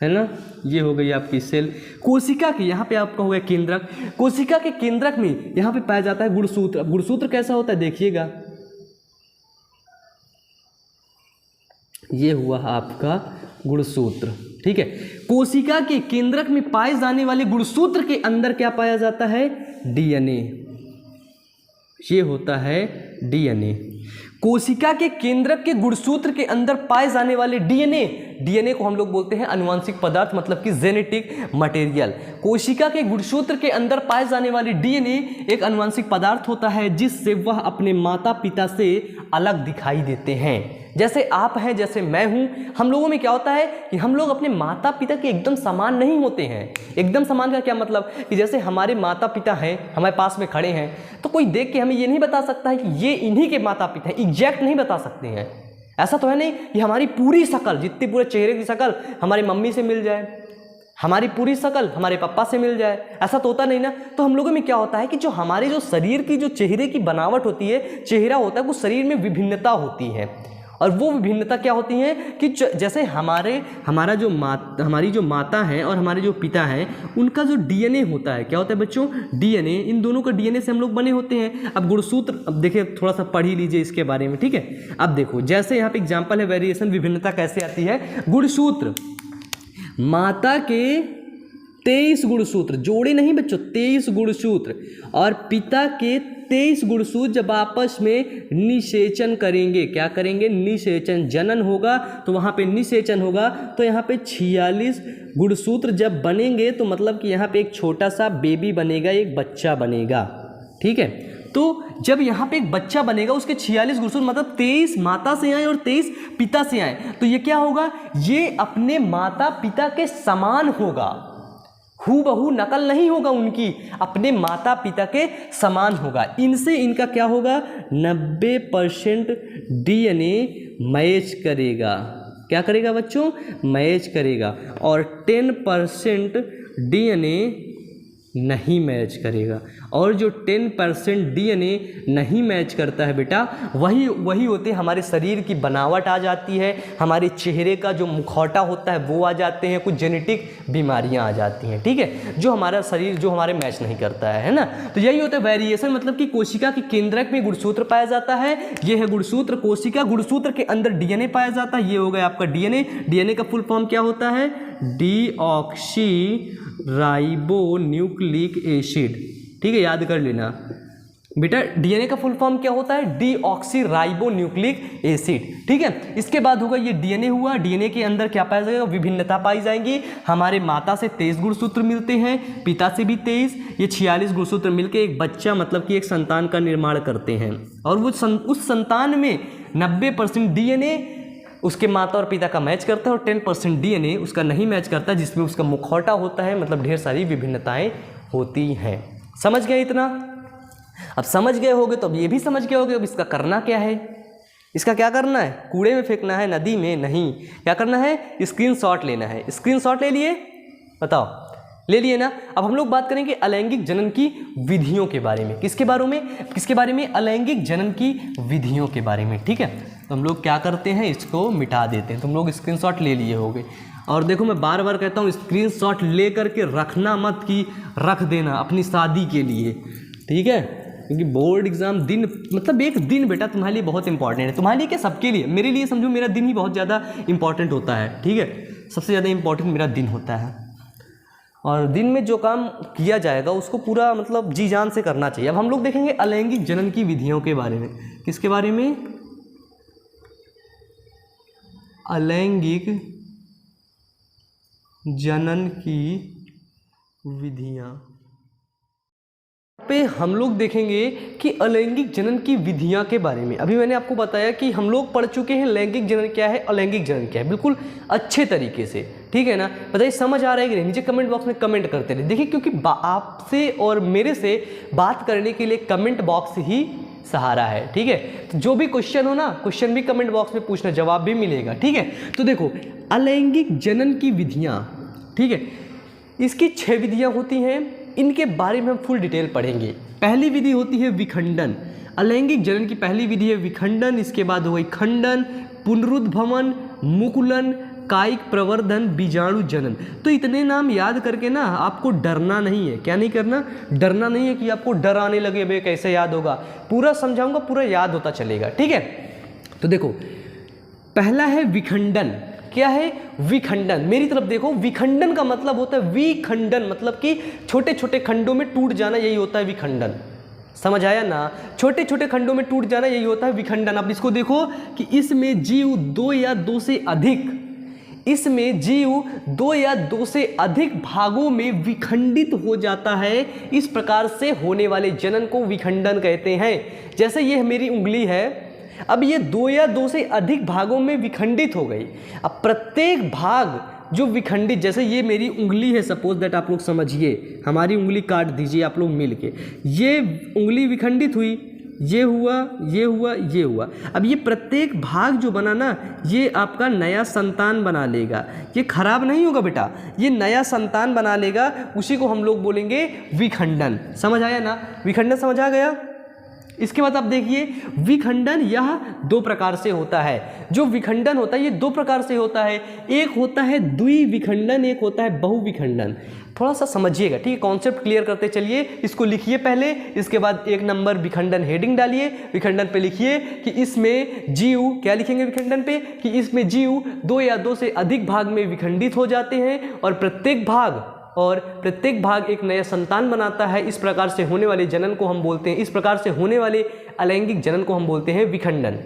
Speaker 1: ना, ये हो गई आपकी सेल। कोशिका के यहाँ पे आपका हो गया केंद्रक, कोशिका के केंद्रक में यहाँ पे पाया जाता है गुणसूत्र। गुणसूत्र कैसा होता है देखिएगा, ये हुआ आपका गुणसूत्र, ठीक है। कोशिका के केंद्रक में पाए जाने वाले गुणसूत्र के अंदर क्या पाया जाता है? डीएनए, ये होता है डीएनए। कोशिका के केंद्रक के गुणसूत्र के अंदर पाए जाने वाले डीएनए, डीएनए को हम लोग बोलते हैं अनुवांशिक पदार्थ, मतलब कि जेनेटिक मटेरियल। कोशिका के गुणसूत्र के अंदर पाए जाने वाली डीएनए एक अनुवांशिक पदार्थ होता है जिससे वह अपने माता पिता से अलग दिखाई देते हैं। जैसे आप हैं, जैसे मैं हूं, हम लोगों में क्या होता है कि हम लोग अपने माता पिता के एकदम समान नहीं होते हैं। एकदम समान का क्या मतलब कि जैसे हमारे माता पिता हैं, हमारे पास में खड़े हैं, तो कोई देख के हमें ये नहीं बता सकता है कि ये इन्हीं के माता पिता हैं, एग्जैक्ट नहीं बता सकते हैं। ऐसा तो है नहीं कि हमारी पूरी शक्ल, जितनी पूरे चेहरे की शक्ल हमारी मम्मी से मिल जाए, हमारी पूरी शक्ल हमारे पापा से मिल जाए, ऐसा तो होता नहीं ना। तो हम लोगों में क्या होता है कि जो हमारे जो शरीर की जो चेहरे की बनावट होती है, चेहरा होता है, वो शरीर में विभिन्नता होती है। और वो विभिन्नता क्या होती है कि जैसे हमारी जो माता है और हमारे जो पिता हैं, उनका जो डीएनए होता है, क्या होता है बच्चों, डीएनए, इन दोनों का डीएनए से हम लोग बने होते हैं। अब गुणसूत्र, अब देखिए थोड़ा सा पढ़ ही लीजिए इसके बारे में, ठीक है। अब देखो जैसे यहाँ पे एग्जाम्पल है वेरिएशन, विभिन्नता कैसे आती है। गुणसूत्र, माता के 23 गुणसूत्र, जोड़े नहीं बच्चों, 23 गुणसूत्र, और पिता के 23 गुणसूत्र जब आपस में निषेचन करेंगे, क्या करेंगे, निषेचन, जनन होगा तो वहाँ पे निषेचन होगा, तो यहाँ पे 46 गुणसूत्र जब बनेंगे तो मतलब कि यहाँ पे एक छोटा सा बेबी बनेगा, एक बच्चा बनेगा, ठीक है। तो जब यहाँ पे एक बच्चा बनेगा, उसके 46 गुणसूत्र, मतलब 23 माता से आए और 23 पिता से आए, तो ये क्या होगा, ये अपने माता पिता के समान होगा, हूबहू नकल नहीं होगा उनकी, अपने माता पिता के समान होगा। इनसे इनका क्या होगा, 90% डीएनए मैच करेगा। क्या करेगा बच्चों, मैच करेगा, और 10% डीएनए नहीं मैच करेगा। और जो 10% डीएनए नहीं मैच करता है बेटा, वही होते हैं हमारे शरीर की बनावट आ जाती है, हमारे चेहरे का जो मुखौटा होता है वो आ जाते हैं, कुछ जेनेटिक बीमारियां आ जाती हैं, ठीक है, जो हमारा शरीर जो हमारे मैच नहीं करता है ना। तो यही होता है वेरिएशन, मतलब कि कोशिका के केंद्रक में गुणसूत्र पाया जाता है, ये है गुणसूत्र, कोशिका, गुणसूत्र के अंदर डीएनए पाया जाता है, ये हो गया आपका डीएनए। डीएनए का फुल फॉर्म क्या होता है, डीऑक्सी राइबो न्यूक्लिक एसिड, ठीक है, याद कर लेना बेटा। डीएनए का फुल फॉर्म क्या होता है, डीऑक्सी राइबो न्यूक्लिक एसिड, ठीक है। इसके बाद होगा ये डीएनए हुआ, डीएनए के अंदर क्या पाया जाएगा, विभिन्नता पाई जाएंगी। हमारे माता से 23 गुणसूत्र मिलते हैं, पिता से भी 23, ये 46 गुणसूत्र मिलकर एक बच्चा, मतलब कि एक संतान का निर्माण करते हैं। और वो उस संतान में 90% डीएनए उसके माता और पिता का मैच करता है, और 10% डीएनए उसका नहीं मैच करता, जिसमें उसका मुखौटा होता है, मतलब ढेर सारी विभिन्नताएं होती हैं। समझ गए इतना? अब समझ गए होगे तो अब ये भी समझ गए होगे अब इसका करना क्या है। इसका क्या करना है, कूड़े में फेंकना है, नदी में नहीं, क्या करना है, स्क्रीनशॉट लेना है। स्क्रीनशॉट ले लिए, बताओ, ले लिए ना। अब हम लोग बात करेंगे अलैंगिक जनन की विधियों के बारे में। किसके बारे में, अलैंगिक जनन की विधियों के बारे में, ठीक है। तो हम लोग क्या करते हैं, इसको मिटा देते हैं। तुम लोग स्क्रीनशॉट ले लिए होगे, और देखो मैं बार बार कहता हूँ स्क्रीनशॉट ले करके रखना मत कि रख देना अपनी शादी के लिए, ठीक है, क्योंकि बोर्ड एग्जाम दिन, मतलब एक दिन बेटा तुम्हारे लिए बहुत इंपॉर्टेंट है। तुम्हारे लिए क्या, सबके लिए, मेरे लिए समझो मेरा दिन ही बहुत ज़्यादा इंपॉर्टेंट होता है, ठीक है, सबसे ज़्यादा इंपॉर्टेंट मेरा दिन होता है। और दिन में जो काम किया जाएगा उसको पूरा मतलब जी जान से करना चाहिए। अब हम लोग देखेंगे अलैंगिक जनन की विधियों के बारे में। किसके बारे में, अलैंगिक जनन की विधियां पे हम लोग देखेंगे कि अलैंगिक जनन की विधियां के बारे में। अभी मैंने आपको बताया कि हम लोग पढ़ चुके हैं लैंगिक जनन क्या है, अलैंगिक जनन क्या है, बिल्कुल अच्छे तरीके से, ठीक है ना। बताइए समझ आ रहा है कि नहीं, नीचे कमेंट बॉक्स में कमेंट करते रहे। देखिए क्योंकि आपसे और मेरे से बात करने के लिए कमेंट बॉक्स ही सहारा है, ठीक है। तो जो भी क्वेश्चन हो ना, क्वेश्चन भी कमेंट बॉक्स में पूछना, जवाब भी मिलेगा, ठीक है। तो देखो अलैंगिक जनन की विधियां, ठीक है, इसकी 6 विधियां होती हैं, इनके बारे में हम फुल डिटेल पढ़ेंगे। पहली विधि होती है विखंडन। अलैंगिक जनन की पहली विधि है विखंडन, इसके बाद हो गई खंडन, पुनरुद्भवन, मुकुलन, कायिक प्रवर्धन, बीजाणु जनन। तो इतने नाम याद करके ना आपको डरना नहीं है। क्या नहीं करना, डरना नहीं है कि आपको डर आने लगे, बे कैसे याद होगा, पूरा समझाऊंगा, पूरा याद होता चलेगा, ठीक है। तो देखो पहला है विखंडन। क्या है, विखंडन, मेरी तरफ देखो। विखंडन का मतलब होता है विखंडन, मतलब कि छोटे छोटे खंडों में टूट जाना, यही होता है विखंडन। समझ आया ना, छोटे छोटे खंडों में टूट जाना, यही होता है विखंडन। अब इसको देखो कि इसमें जीव 2 या 2 से अधिक इसमें जीव 2 या 2 से अधिक भागों में विखंडित हो जाता है। इस प्रकार से होने वाले जनन को विखंडन कहते हैं। जैसे ये मेरी उंगली है, अब ये 2 या 2 से अधिक भागों में विखंडित हो गई। अब प्रत्येक भाग जो विखंडित, जैसे ये मेरी उंगली है, सपोज दैट आप लोग समझिए, हमारी उंगली काट दीजिए आप लोग मिल के, ये उंगली विखंडित हुई, ये हुआ, ये हुआ, ये हुआ। अब ये प्रत्येक भाग जो बना ना, ये आपका नया संतान बना लेगा। ये खराब नहीं होगा बेटा, ये नया संतान बना लेगा, उसी को हम लोग बोलेंगे विखंडन। समझ आया ना, विखंडन समझ आ गया। इसके बाद आप देखिए, विखंडन यह 2 प्रकार से होता है। जो विखंडन होता है ये 2 प्रकार से होता है। एक होता है द्विविखंडन, एक होता है बहुविखंडन। थोड़ा सा समझिएगा, ठीक है, कॉन्सेप्ट क्लियर करते चलिए। इसको लिखिए पहले, इसके बाद 1 नंबर विखंडन हेडिंग डालिए। विखंडन पे लिखिए कि इसमें जीव, क्या लिखेंगे विखंडन पे, कि इसमें जीव 2 या 2 से अधिक भाग में विखंडित हो जाते हैं और प्रत्येक भाग एक नया संतान बनाता है। इस प्रकार से होने वाले जनन को हम बोलते हैं, इस प्रकार से होने वाले अलैंगिक जनन को हम बोलते हैं विखंडन।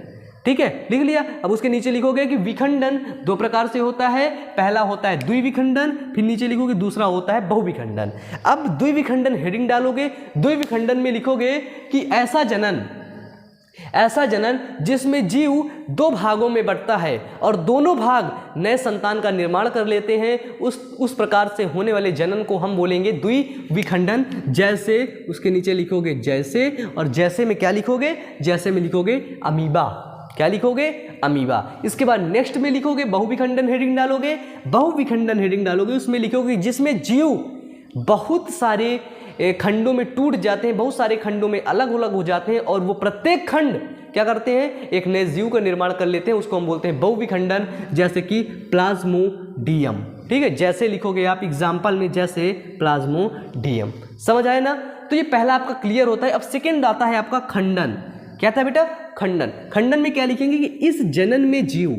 Speaker 1: ठीक है, लिख लिया। अब उसके नीचे लिखोगे कि विखंडन 2 प्रकार से होता है। पहला होता है द्विविखंडन, फिर नीचे लिखोगे दूसरा होता है बहुविखंडन। अब द्विविखंडन हेडिंग डालोगे, द्विविखंडन में लिखोगे कि ऐसा जनन जिसमें जीव 2 भागों में बंटता है और दोनों भाग नए संतान का निर्माण कर लेते हैं, उस प्रकार से होने वाले जनन को हम बोलेंगे द्विविखंडन। जैसे, उसके नीचे लिखोगे जैसे, और जैसे में क्या लिखोगे, जैसे में लिखोगे अमीबा। क्या लिखोगे, अमीबा। इसके बाद नेक्स्ट में लिखोगे बहुविखंडन हेडिंग डालोगे, बहुविखंडन हेडिंग डालोगे, उसमें लिखोगे जिसमें जीव बहुत सारे खंडों में टूट जाते हैं, बहुत सारे खंडों में अलग अलग हो जाते हैं और वो प्रत्येक खंड क्या करते हैं, एक नए जीव का निर्माण कर लेते हैं, उसको हम बोलते हैं बहुविखंडन। जैसे कि प्लाज्मोडियम। ठीक है, जैसे लिखोगे आप एग्जाम्पल में, जैसे प्लाज्मोडियम। समझ आए ना, तो ये पहला आपका क्लियर होता है। अब सेकेंड आता है आपका खंडन। क्या था बेटा, खंडन। खंडन में क्या लिखेंगे कि इस जनन में जीव,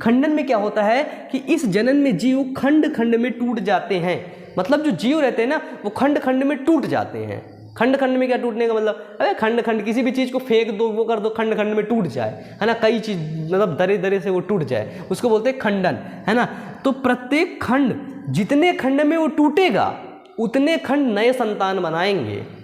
Speaker 1: खंडन में क्या होता है कि इस जनन में जीव खंड खंड में टूट जाते हैं। मतलब जो जीव रहते हैं ना, वो खंड खंड में टूट जाते हैं। खंड खंड में क्या टूटने का मतलब, अरे खंड खंड, किसी भी चीज़ को फेंक दो, वो कर दो, खंड खंड में टूट जाए, है ना, कई चीज मतलब दरे दरे से वो टूट जाए, उसको बोलते हैं खंडन, है ना। तो प्रत्येक खंड, जितने खंड में वो टूटेगा उतने खंड नए संतान बनाएंगे।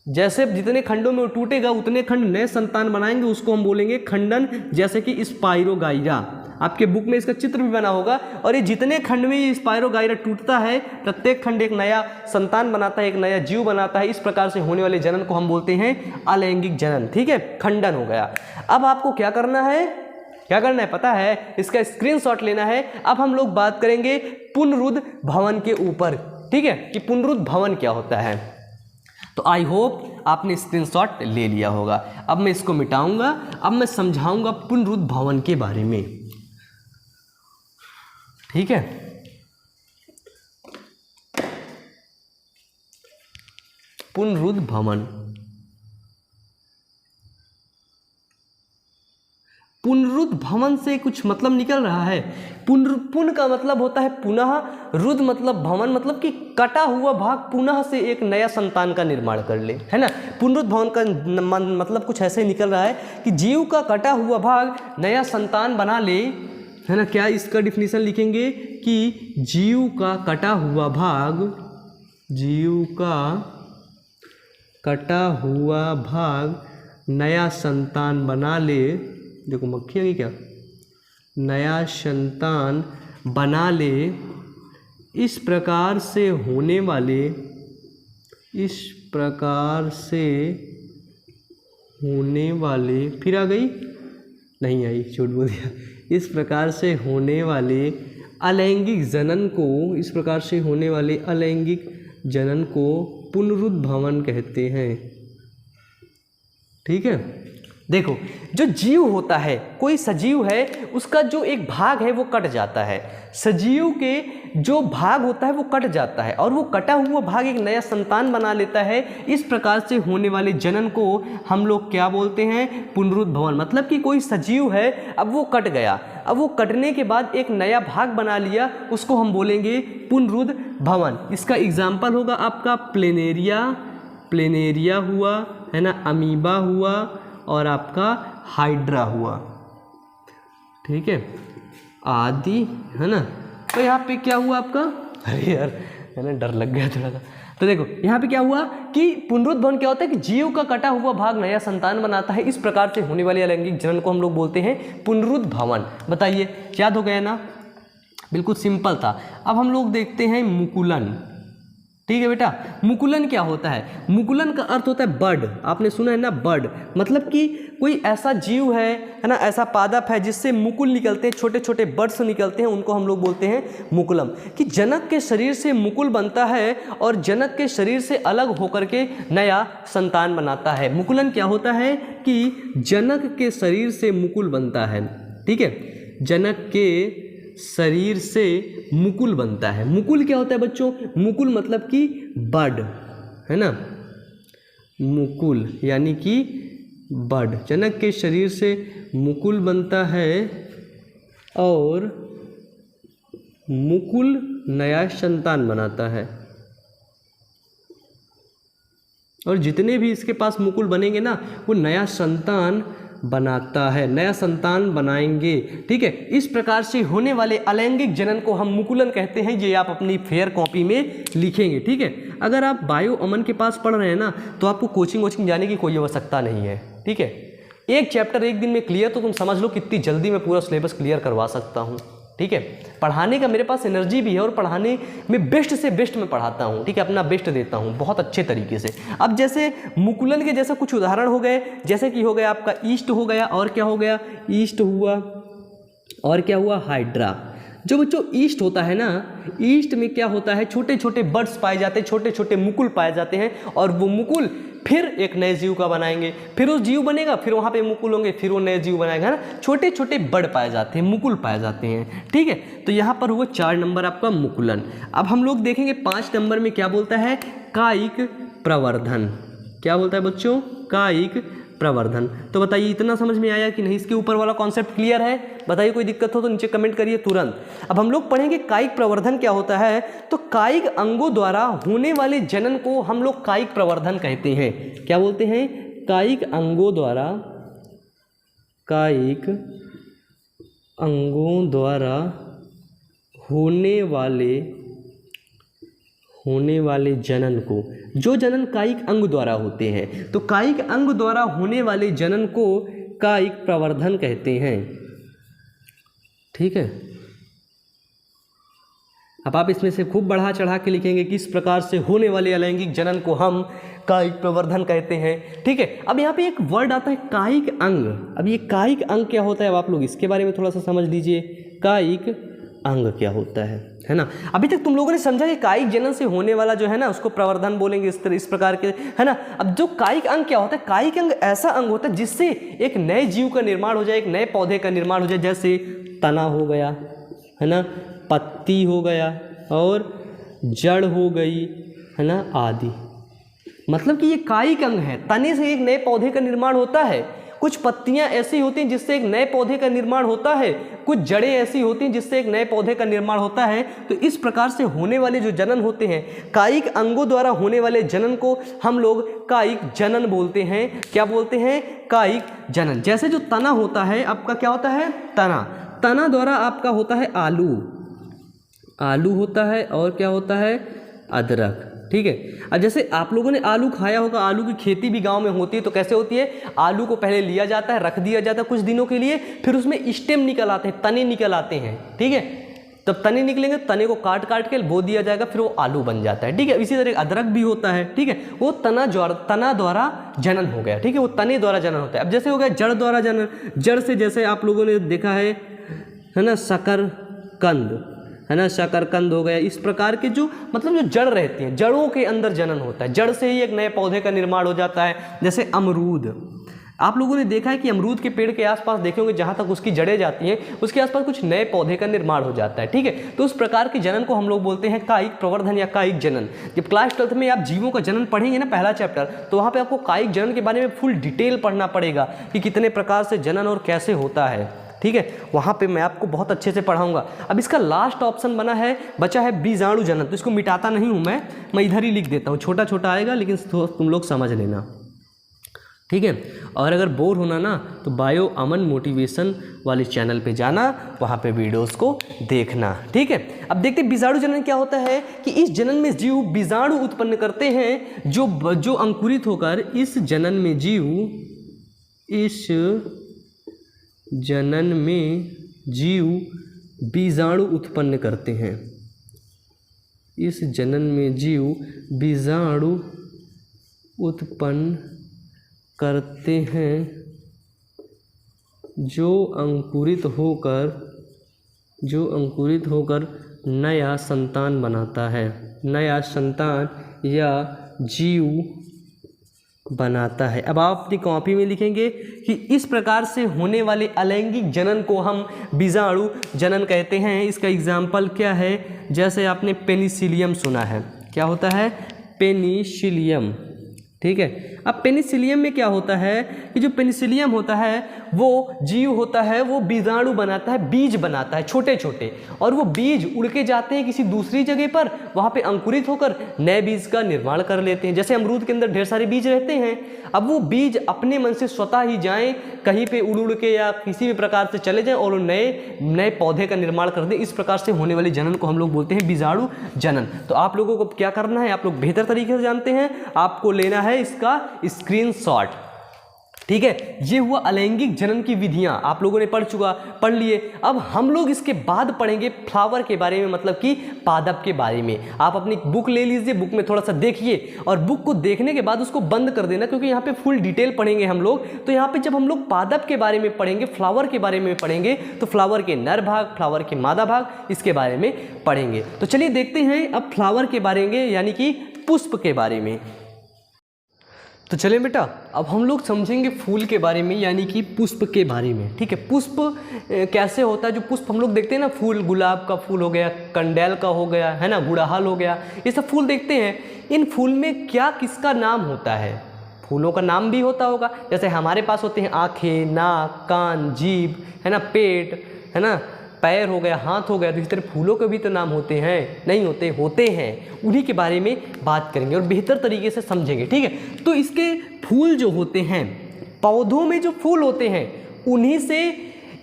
Speaker 1: जैसे जितने खंडों में वो टूटेगा उतने खंड नए संतान बनाएंगे, उसको हम बोलेंगे खंडन। जैसे कि स्पाइरोगाइरा, आपके बुक में इसका चित्र भी बना होगा। और ये जितने खंड में ये स्पाइरोगाइरा टूटता है, प्रत्येक खंड एक नया संतान बनाता है, एक नया जीव बनाता है। इस प्रकार से होने वाले जनन को हम बोलते हैं अलैंगिक जनन। ठीक है, खंडन हो गया। अब आपको क्या करना है, पता है, इसका स्क्रीनशॉट लेना है। अब हम लोग बात करेंगे पुनरुद्ध भवन के ऊपर। ठीक है, कि पुनरुद्ध भवन क्या होता है। तो आई होप आपने स्क्रीनशॉट ले लिया होगा। अब मैं इसको मिटाऊंगा, अब मैं समझाऊंगा पुनरुद्ध भवन के बारे में। ठीक है, पुनरुद्ध भवन। पुनरुद्ध भवन से कुछ मतलब निकल रहा है। पुन का मतलब होता है पुनः, रुद्ध मतलब भवन, मतलब कि कटा हुआ भाग पुनः से एक नया संतान का निर्माण कर ले, है ना। पुनरुद्ध भवन का मतलब कुछ ऐसे निकल रहा है कि जीव का कटा हुआ भाग नया संतान बना ले, है ना। क्या इसका डिफिनीशन लिखेंगे कि जीव का कटा हुआ भाग नया संतान बना ले। देखो मक्खी आ गई क्या, नया संतान बना ले। इस प्रकार से होने वाले, फिर आ गई, नहीं आई, झूठ बोल दिया। इस प्रकार से होने वाले अलैंगिक जनन को पुनरुद्ध भवन कहते हैं। ठीक है, देखो जो जीव होता है, कोई सजीव है, उसका जो एक भाग है वो कट जाता है। सजीव के जो भाग होता है वो कट जाता है और वो कटा हुआ भाग एक नया संतान बना लेता है। इस प्रकार से होने वाले जनन को हम लोग क्या बोलते हैं, पुनरुद्ध भवन। मतलब कि कोई सजीव है, अब वो कट गया, अब वो कटने के बाद एक नया भाग बना लिया, उसको हम बोलेंगे पुनरुद्ध भवन। इसका एग्जाम्पल होगा आपका प्लेनेरिया हुआ, है ना, अमीबा हुआ और आपका हाइड्रा हुआ। ठीक है, आदि, है ना। तो यहाँ पे क्या हुआ आपका, अरे यार है ना डर लग गया थोड़ा सा। तो देखो यहाँ पे क्या हुआ कि पुनरुत्भवन क्या होता है कि जीव का कटा हुआ भाग नया संतान बनाता है। इस प्रकार से होने वाले अलैंगिक जनन को हम लोग बोलते हैं पुनरुत्भवन। बताइए, याद हो गया ना, बिल्कुल सिंपल था। अब हम लोग देखते हैं मुकुलन। ठीक है बेटा, मुकुलन क्या होता है? मुकुलन का अर्थ होता है बर्ड। आपने सुना है ना बर्ड, मतलब कि कोई ऐसा जीव है ना, ऐसा पादप है जिससे मुकुल निकलते हैं, छोटे छोटे बर्ड्स निकलते हैं, उनको हम लोग बोलते हैं मुकुलम। कि जनक के शरीर से मुकुल बनता है और जनक के शरीर से अलग होकर के नया संतान बनाता है। मुकुलन क्या होता है कि जनक के शरीर से मुकुल बनता है। ठीक है, जनक के शरीर से मुकुल बनता है। मुकुल क्या होता है बच्चों? मुकुल मतलब कि बर्ड, है ना, मुकुल यानी कि बर्ड। जनक के शरीर से मुकुल बनता है और मुकुल नया संतान बनाता है, और जितने भी इसके पास मुकुल बनेंगे ना वो नया संतान बनाता है, नया संतान बनाएंगे। ठीक है, इस प्रकार से होने वाले अलैंगिक जनन को हम मुकुलन कहते हैं। ये आप अपनी फेयर कॉपी में लिखेंगे। ठीक है, अगर आप बायो अमन के पास पढ़ रहे हैं ना तो आपको कोचिंग जाने की कोई आवश्यकता नहीं है। ठीक है, एक चैप्टर एक दिन में क्लियर, तो तुम समझ लो कितनी जल्दी मैं पूरा सिलेबस क्लियर करवा सकता हूँ। ठीक है, पढ़ाने का मेरे पास एनर्जी भी है और पढ़ाने में बेस्ट से बेस्ट मैं पढ़ाता हूँ। ठीक है, अपना बेस्ट देता हूँ बहुत अच्छे तरीके से। अब जैसे मुकुलन के जैसे कुछ उदाहरण हो गए, जैसे कि हो गया आपका ईस्ट हो गया, और क्या हो गया, ईस्ट हुआ, और क्या हुआ, हाइड्रा। जो बच्चों ईस्ट होता है ना, ईस्ट में क्या होता है, छोटे छोटे बर्ड्स पाए जाते हैं, छोटे छोटे मुकुल पाए जाते हैं, और वो मुकुल फिर एक नए जीव का बनाएंगे, फिर उस जीव बनेगा, फिर वहाँ पे मुकुल होंगे, फिर वो नए जीव बनाएगा, है ना। छोटे छोटे बर्ड पाए जाते हैं, मुकुल पाए जाते हैं। ठीक है, तो यहाँ पर हुआ 4 नंबर आपका मुकुलन। अब हम लोग देखेंगे 5 नंबर में क्या बोलता है, कायिक प्रवर्धन। क्या बोलता है बच्चों, कायिक प्रवर्धन। तो बताइए इतना समझ में आया कि नहीं? इसके ऊपर वाला कॉन्सेप्ट क्लियर है? बताइए, कोई दिक्कत हो तो नीचे कमेंट करिए तुरंत। अब हम लोग पढ़ेंगे कायिक प्रवर्धन क्या होता है। तो कायिक अंगों द्वारा होने वाले जनन को हम लोग कायिक प्रवर्धन कहते हैं। क्या बोलते हैं? कायिक अंगों द्वारा, कायिक अंगों द्वारा होने वाले जनन को, जो जनन कायिक अंग द्वारा होते हैं, तो कायिक अंग द्वारा होने वाले जनन को कायिक प्रवर्धन कहते हैं। ठीक है, अब आप इसमें से खूब बढ़ा चढ़ा के लिखेंगे कि इस प्रकार से होने वाले अलैंगिक जनन को हम कायिक प्रवर्धन कहते हैं। ठीक है, अब यहाँ पे एक वर्ड आता है कायिक अंग। अब ये कायिक अंग क्या होता है, अब आप लोग इसके बारे में थोड़ा सा समझ लीजिए। कायिक अंग क्या होता है ना। अभी तक तुम लोगों ने समझा कि कायिक जनन से होने वाला जो है ना उसको प्रवर्धन बोलेंगे, इस प्रकार के, है ना। अब जो कायिक अंग क्या होता है, कायिक अंग ऐसा अंग होता है जिससे एक नए जीव का निर्माण हो जाए, एक नए पौधे का निर्माण हो जाए। जैसे तना हो गया, है ना, पत्ती हो गया, और जड़ हो गई, है ना, आदि। मतलब कि ये कायिक अंग है। तने से एक नए पौधे का निर्माण होता है, कुछ पत्तियां ऐसी होती हैं जिससे एक नए पौधे का निर्माण होता है, कुछ जड़ें ऐसी होती हैं जिससे एक नए पौधे का निर्माण होता है। तो इस प्रकार से होने वाले जो जनन होते हैं, कायिक अंगों द्वारा होने वाले जनन को हम लोग कायिक जनन बोलते हैं। क्या बोलते हैं? कायिक जनन। जैसे जो तना होता है आपका, क्या होता है, तना। तना द्वारा आपका होता है आलू, आलू होता है, और क्या होता है, अदरक। ठीक है, अब जैसे आप लोगों ने आलू खाया होगा, आलू की खेती भी गांव में होती है। तो कैसे होती है, आलू को पहले लिया जाता है, रख दिया जाता है कुछ दिनों के लिए, फिर उसमें स्टेम निकल आते हैं, तने निकल आते हैं। ठीक है, तब तने निकलेंगे, तने को काट काट के बो दिया जाएगा, फिर वो आलू बन जाता है। ठीक है, इसी तरह अदरक भी होता है। ठीक है, वो तना द्वारा जनन हो गया। ठीक है, वो तने द्वारा जनन होता है। अब जैसे हो गया जड़ द्वारा जनन। जड़ से जैसे आप लोगों ने देखा है ना, शकरकंद, है ना, शकरकंद हो गया। इस प्रकार के जो मतलब जो जड़ रहती हैं, जड़ों के अंदर जनन होता है। जड़ से ही एक नए पौधे का निर्माण हो जाता है। जैसे अमरूद, आप लोगों ने देखा है कि अमरूद के पेड़ के आसपास देखे होंगे, जहाँ तक उसकी जड़ें जाती हैं उसके आसपास कुछ नए पौधे का निर्माण हो जाता है। ठीक है, तो उस प्रकार के जनन को हम लोग बोलते हैं कायिक प्रवर्धन या कायिक जनन। जब क्लास 12th में आप जीवों का जनन पढ़ेंगे ना, पहला चैप्टर, तो वहाँ पे आपको कायिक जनन के बारे में फुल डिटेल पढ़ना पड़ेगा कि कितने प्रकार से जनन और कैसे होता है। ठीक है, वहाँ पे मैं आपको बहुत अच्छे से पढ़ाऊंगा। अब इसका लास्ट ऑप्शन बचा है बीजाणु जनन। तो इसको मिटाता नहीं हूँ मैं इधर ही लिख देता हूँ, छोटा छोटा आएगा लेकिन तुम लोग समझ लेना। ठीक है। और अगर बोर होना ना तो बायो अमन मोटिवेशन वाले चैनल पे जाना, वहाँ पे वीडियोस को देखना, ठीक है। अब देखते हैं बीजाणु जनन क्या होता है कि इस जनन में जीव बीजाणु उत्पन्न करते हैं जो अंकुरित होकर इस जनन में जीव बीजाणु उत्पन्न करते हैं। इस जनन में जीव बीजाणु उत्पन्न करते हैं जो अंकुरित होकर नया संतान बनाता है, नया संतान या जीव बनाता है। अब आप अपनी कॉपी में लिखेंगे कि इस प्रकार से होने वाले अलैंगिक जनन को हम बीजाणु जनन कहते हैं। इसका एग्जाम्पल क्या है, जैसे आपने पेनिसिलियम सुना है, क्या होता है पेनिसिलियम, ठीक है। अब पेनिसिलियम में क्या होता है कि जो पेनिसिलियम होता है वो जीव होता है, वो बीजाणु बनाता है, बीज बनाता है छोटे छोटे, और वो बीज उड़ के जाते हैं किसी दूसरी जगह पर, वहाँ पे अंकुरित होकर नए बीज का निर्माण कर लेते हैं। जैसे अमरूद के अंदर ढेर सारे बीज रहते हैं, अब वो बीज अपने मन से स्वतः ही जाएं कहीं पे उड़ उड़ के या किसी भी प्रकार से चले जाएं और नए पौधे का निर्माण कर दें। इस प्रकार से होने वाले जनन को हम लोग बोलते हैं बीजाणु जनन। तो आप लोगों को क्या करना है, आप लोग बेहतर तरीके से जानते हैं, आपको लेना है इसका स्क्रीनशॉट, ठीक है। ये हुआ अलैंगिक जनन की विधियां, आप लोगों ने पढ़ लिए। अब हम लोग इसके बाद पढ़ेंगे फ्लावर के बारे में, मतलब कि पादप के बारे में। आप अपनी बुक ले लीजिए, बुक में थोड़ा सा देखिए और बुक को देखने के बाद उसको बंद कर देना, क्योंकि यहाँ पे फुल डिटेल पढ़ेंगे हम लोग। तो यहाँ पे जब हम लोग पादप के बारे में पढ़ेंगे, फ्लावर के बारे में पढ़ेंगे, तो फ्लावर के नर भाग, फ्लावर के मादा भाग, इसके बारे में पढ़ेंगे। तो चलिए देखते हैं अब फ्लावर के बारे में, यानी कि पुष्प के बारे में। तो चलें बेटा, अब हम लोग समझेंगे फूल के बारे में, यानी कि पुष्प के बारे में, ठीक है। पुष्प कैसे होता है, जो पुष्प हम लोग देखते हैं ना, फूल गुलाब का फूल हो गया, कंडेल का हो गया, है ना, गुड़हल हो गया, ये सब फूल देखते हैं। इन फूल में क्या किसका नाम होता है, फूलों का नाम भी होता होगा। जैसे हमारे पास होते हैं आँखें, नाक, कान, जीभ, है ना, पेट, है ना, पैर हो गया, हाथ हो गया। तो इस तरह फूलों के भी तो नाम होते हैं, नहीं होते हैं। उन्हीं के बारे में बात करेंगे और बेहतर तरीके से समझेंगे, ठीक है। तो इसके फूल जो होते हैं, पौधों में जो फूल होते हैं, उन्हीं से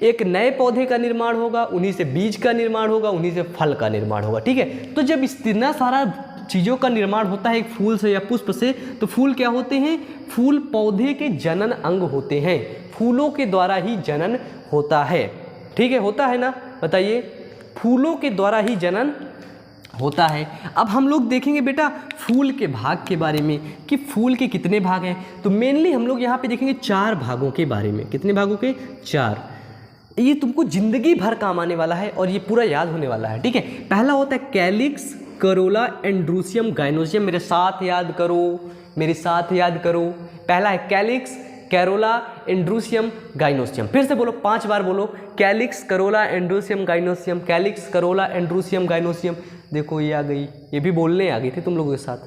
Speaker 1: एक नए पौधे का निर्माण होगा, उन्हीं से बीज का निर्माण होगा, उन्हीं से फल का निर्माण होगा, ठीक है। तो जब इतना सारा चीज़ों का निर्माण होता है एक फूल से या पुष्प से, तो फूल क्या होते हैं, फूल पौधे के जनन अंग होते हैं। फूलों के द्वारा ही जनन होता है, ठीक है, होता है ना, बताइए, फूलों के द्वारा ही जनन होता है। अब हम लोग देखेंगे बेटा फूल के भाग के बारे में कि फूल के कितने भाग हैं। तो मेनली हम लोग यहाँ पे देखेंगे 4 भागों के बारे में। कितने भागों के, 4। ये तुमको जिंदगी भर काम आने वाला है और ये पूरा याद होने वाला है, ठीक है। पहला होता है कैलिक्स, करोला, एंड्रूसियम, गाइनोसियम। मेरे साथ याद करो, पहला है कैलिक्स, कैरोला, एंड्रूसियम, गाइनोसियम। फिर से बोलो, 5 बार बोलो, calyx, corolla, androecium, gynoecium, calyx, corolla, androecium, gynoecium. देखो ये आ गई, ये भी बोलने आ गई थी तुम लोगों के साथ,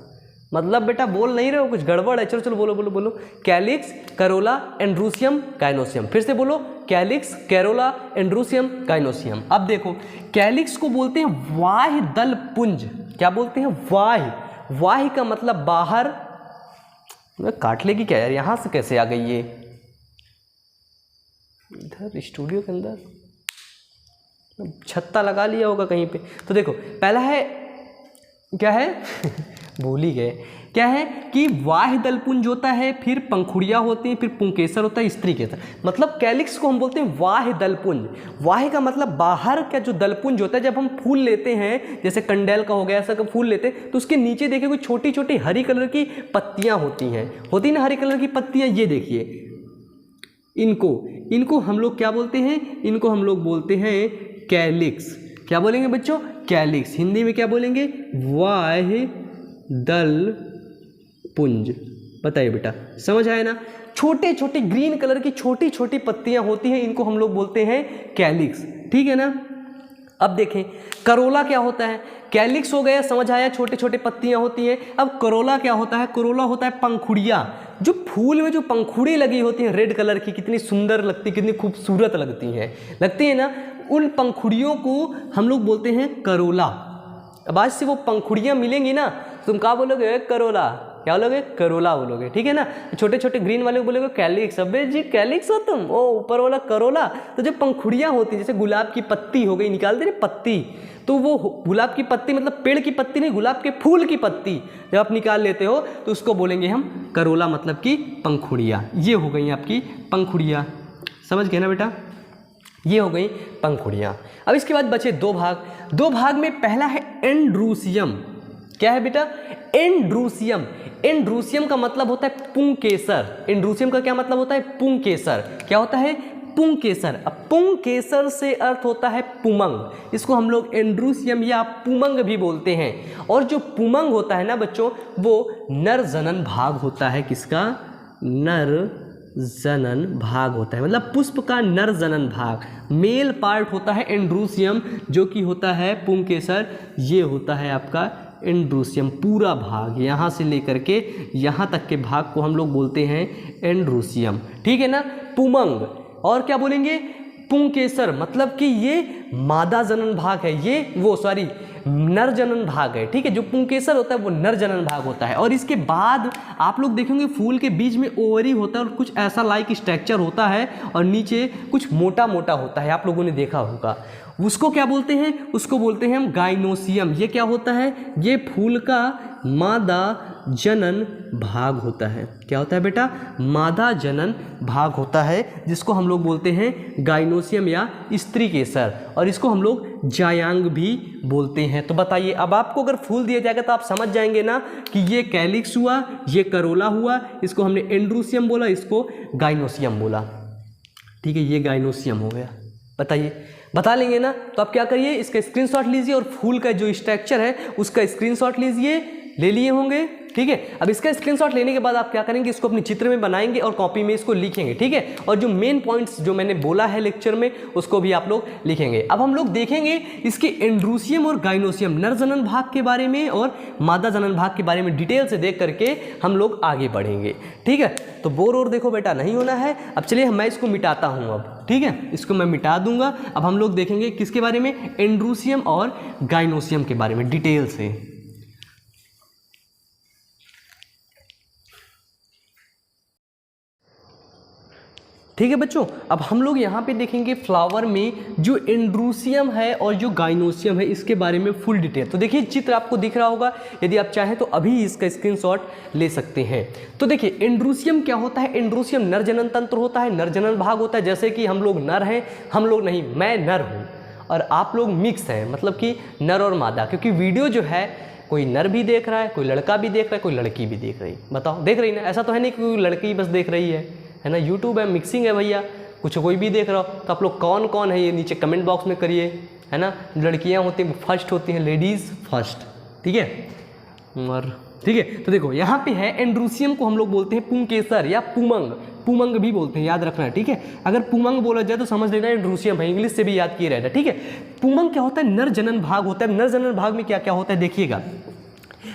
Speaker 1: मतलब बेटा बोल नहीं रहे हो, कुछ गड़बड़ है। चलो बोलो, कैलिक्स, करोला, एंड्रूसियम, गाइनोसियम। फिर से बोलो, कैलिक्स, कैरोला, एंड्रूसियम, गाइनोसियम। अब देखो, कैलिक्स को बोलते हैं वाह्य दल पुंज। क्या बोलते हैं, वाह्य का मतलब बाहर। काट लेगी क्या यार, यहाँ से कैसे आ गई ये, इधर स्टूडियो के अंदर छत्ता लगा लिया होगा कहीं पे। तो देखो पहला है, क्या है भूल ही गए, क्या है कि वाह्य दलपुंज होता है, फिर पंखुड़ियाँ होती हैं, फिर पुंकेसर होता है, स्त्री केसर। मतलब कैलिक्स को हम बोलते हैं वाह्य दलपुंज। वाह्य का मतलब बाहर का जो दलपुंज होता है। जब हम फूल लेते हैं, जैसे कंडेल का हो गया, ऐसा का फूल लेते हैं, तो उसके नीचे देखिए कोई छोटी छोटी हरी कलर की पत्तियाँ होती ना हरी कलर की पत्तियाँ। ये देखिए, इनको हम लोग क्या बोलते हैं, इनको हम लोग बोलते हैं कैलिक्स। क्या बोलेंगे बच्चों, कैलिक्स। हिंदी में क्या बोलेंगे, वाह्य दल पुंज। बताइए बेटा, समझ आया ना। छोटे छोटे ग्रीन कलर की छोटी छोटी पत्तियां होती हैं, इनको हम लोग बोलते हैं कैलिक्स, ठीक है ना। अब देखें करोला क्या होता है। कैलिक्स हो गया, समझ आया, छोटे छोटे पत्तियां होती हैं। अब करोला क्या होता है, करोला होता है पंखुड़ियाँ। जो फूल में जो पंखुड़ी लगी होती है रेड कलर की, कितनी सुंदर लगती, कितनी खूबसूरत लगती है ना, उन पंखुड़ियों को हम लोग बोलते हैं करोला। अब आज से वो पंखुड़ियाँ मिलेंगी ना, तुम क्या बोलोगे, करोला, क्या बोलोगे? करोला बोलोगे, ठीक है ना। छोटे छोटे ग्रीन वाले को बोलोगे कैलिक्स। अबे जी कैलिक्स हो तुम, ओ ऊपर वाला करोला। तो जो पंखुड़ियाँ होती है, जैसे गुलाब की पत्ती हो गई, निकाल दे रहे पत्ती, तो वो गुलाब की पत्ती मतलब पेड़ की पत्ती नहीं, गुलाब के फूल की पत्ती जब आप निकाल लेते हो तो उसको बोलेंगे हम करोला, मतलब कि पंखुड़ियाँ। ये हो गई आपकी पंखुड़ियाँ, समझ गए ना बेटा, ये हो गई पंखुड़ियाँ। अब इसके बाद बचे दो भाग। दो भाग में पहला है एंड्रूसियम। क्या है बेटा? एंड्रूसियम। एंड्रूसियम का मतलब होता है पुंकेसर। एंड्रूसियम का क्या मतलब होता है? पुंकेसर। क्या होता है? पुंकेसर। अब पुंकेसर से अर्थ होता है पुमंग। इसको हम लोग एंड्रूसियम या पुमंग भी बोलते हैं। और जो पुमंग होता है ना बच्चों, वो नर जनन भाग होता है। किसका? नर जनन भाग होता है, मतलब पुष्प का नर जनन भाग, मेल पार्ट होता है एंड्रूसियम, जो कि होता है पुंकेसर। ये होता है आपका एंड्रूसियम, पूरा भाग यहाँ से लेकर के यहाँ तक के भाग को हम लोग बोलते हैं एंड्रूसियम, ठीक है ना। पुमंग और क्या बोलेंगे? पुंकेसर, मतलब कि ये मादा जनन भाग है, ये वो सॉरी नर जनन भाग है, ठीक है। जो पुंकेसर होता है वो नर जनन भाग होता है। और इसके बाद आप लोग देखेंगे फूल के बीच में ओवरी होता है और कुछ ऐसा लाइक स्ट्रक्चर होता है और नीचे कुछ मोटा मोटा होता है, आप लोगों ने देखा होगा। उसको क्या बोलते हैं? उसको बोलते हैं हम गाइनोसियम। ये क्या होता है? ये फूल का मादा जनन भाग होता है। क्या होता है बेटा? मादा जनन भाग होता है, जिसको हम लोग बोलते हैं गाइनोसियम या स्त्री केसर, और इसको हम लोग जायांग भी बोलते हैं। तो बताइए, अब आपको अगर फूल दिया जाएगा तो आप समझ जाएंगे ना कि ये कैलिक्स हुआ, ये करोला हुआ, इसको हमने एंड्रूसियम बोला, इसको गाइनोसियम बोला, ठीक है। ये गाइनोसियम हो गया। बताइए, बता लेंगे ना। तो आप क्या करिए, इसका स्क्रीनशॉट लीजिए और फूल का जो स्ट्रक्चर है उसका स्क्रीनशॉट लीजिए, ले लिए होंगे, ठीक है। अब इसका स्क्रीनशॉट लेने के बाद आप क्या करेंगे, इसको अपने चित्र में बनाएंगे और कॉपी में इसको लिखेंगे, ठीक है। और जो मेन पॉइंट्स जो मैंने बोला है लेक्चर में उसको भी आप लोग लिखेंगे। अब हम लोग देखेंगे इसके एंड्रूसियम और गाइनोसियम, नर जनन भाग के बारे में और मादा जनन भाग के बारे में डिटेल से देख करके हम लोग आगे बढ़ेंगे, ठीक है। तो बोर और देखो बेटा नहीं होना है। अब चलिए मैं इसको मिटाता हूँ अब, ठीक है, इसको मैं मिटा दूंगा। अब हम लोग देखेंगे किसके बारे में? एंड्रूसियम और गाइनोसियम के बारे में डिटेल से। ठीक है बच्चों, अब हम लोग यहाँ पे देखेंगे फ्लावर में जो एंड्रूसियम है और जो गाइनोसियम है इसके बारे में फुल डिटेल। तो देखिए चित्र आपको दिख रहा होगा, यदि आप चाहें तो अभी इसका स्क्रीनशॉट ले सकते हैं। तो देखिए एंड्रूसियम क्या होता है? एंड्रूसियम नर जनन तंत्र होता है, नर जनन भाग होता है। जैसे कि हम लोग नर हैं, हम लोग नहीं, मैं नर हूँ और आप लोग मिक्स हैं, मतलब कि नर और मादा। क्योंकि वीडियो जो है कोई नर भी देख रहा है, कोई लड़का भी देख रहा है, कोई लड़की भी देख रही है। बताओ, देख रही ना? ऐसा तो है नहीं कि कोई लड़की बस देख रही है ना। यूट्यूब है, मिक्सिंग है भैया, कुछ कोई भी देख रहा हो। तो आप लोग कौन कौन है ये नीचे कमेंट बॉक्स में करिए, है ना। लड़कियां होती हैं फर्स्ट होती हैं, लेडीज़ फर्स्ट, ठीक है। और ठीक है, तो देखो यहाँ पे है एंड्रूसियम को हम लोग बोलते हैं पुंकेसर या पुमंग, पुमंग भी बोलते हैं, याद रखना है, ठीक है। अगर पुमंग बोला जाए तो समझ लेना एंड्रूसियम है, इंग्लिश से भी याद किए रहना, ठीक है। पुमंग क्या होता है? नर जनन भाग होता है। नर जनन भाग में क्या क्या होता है देखिएगा।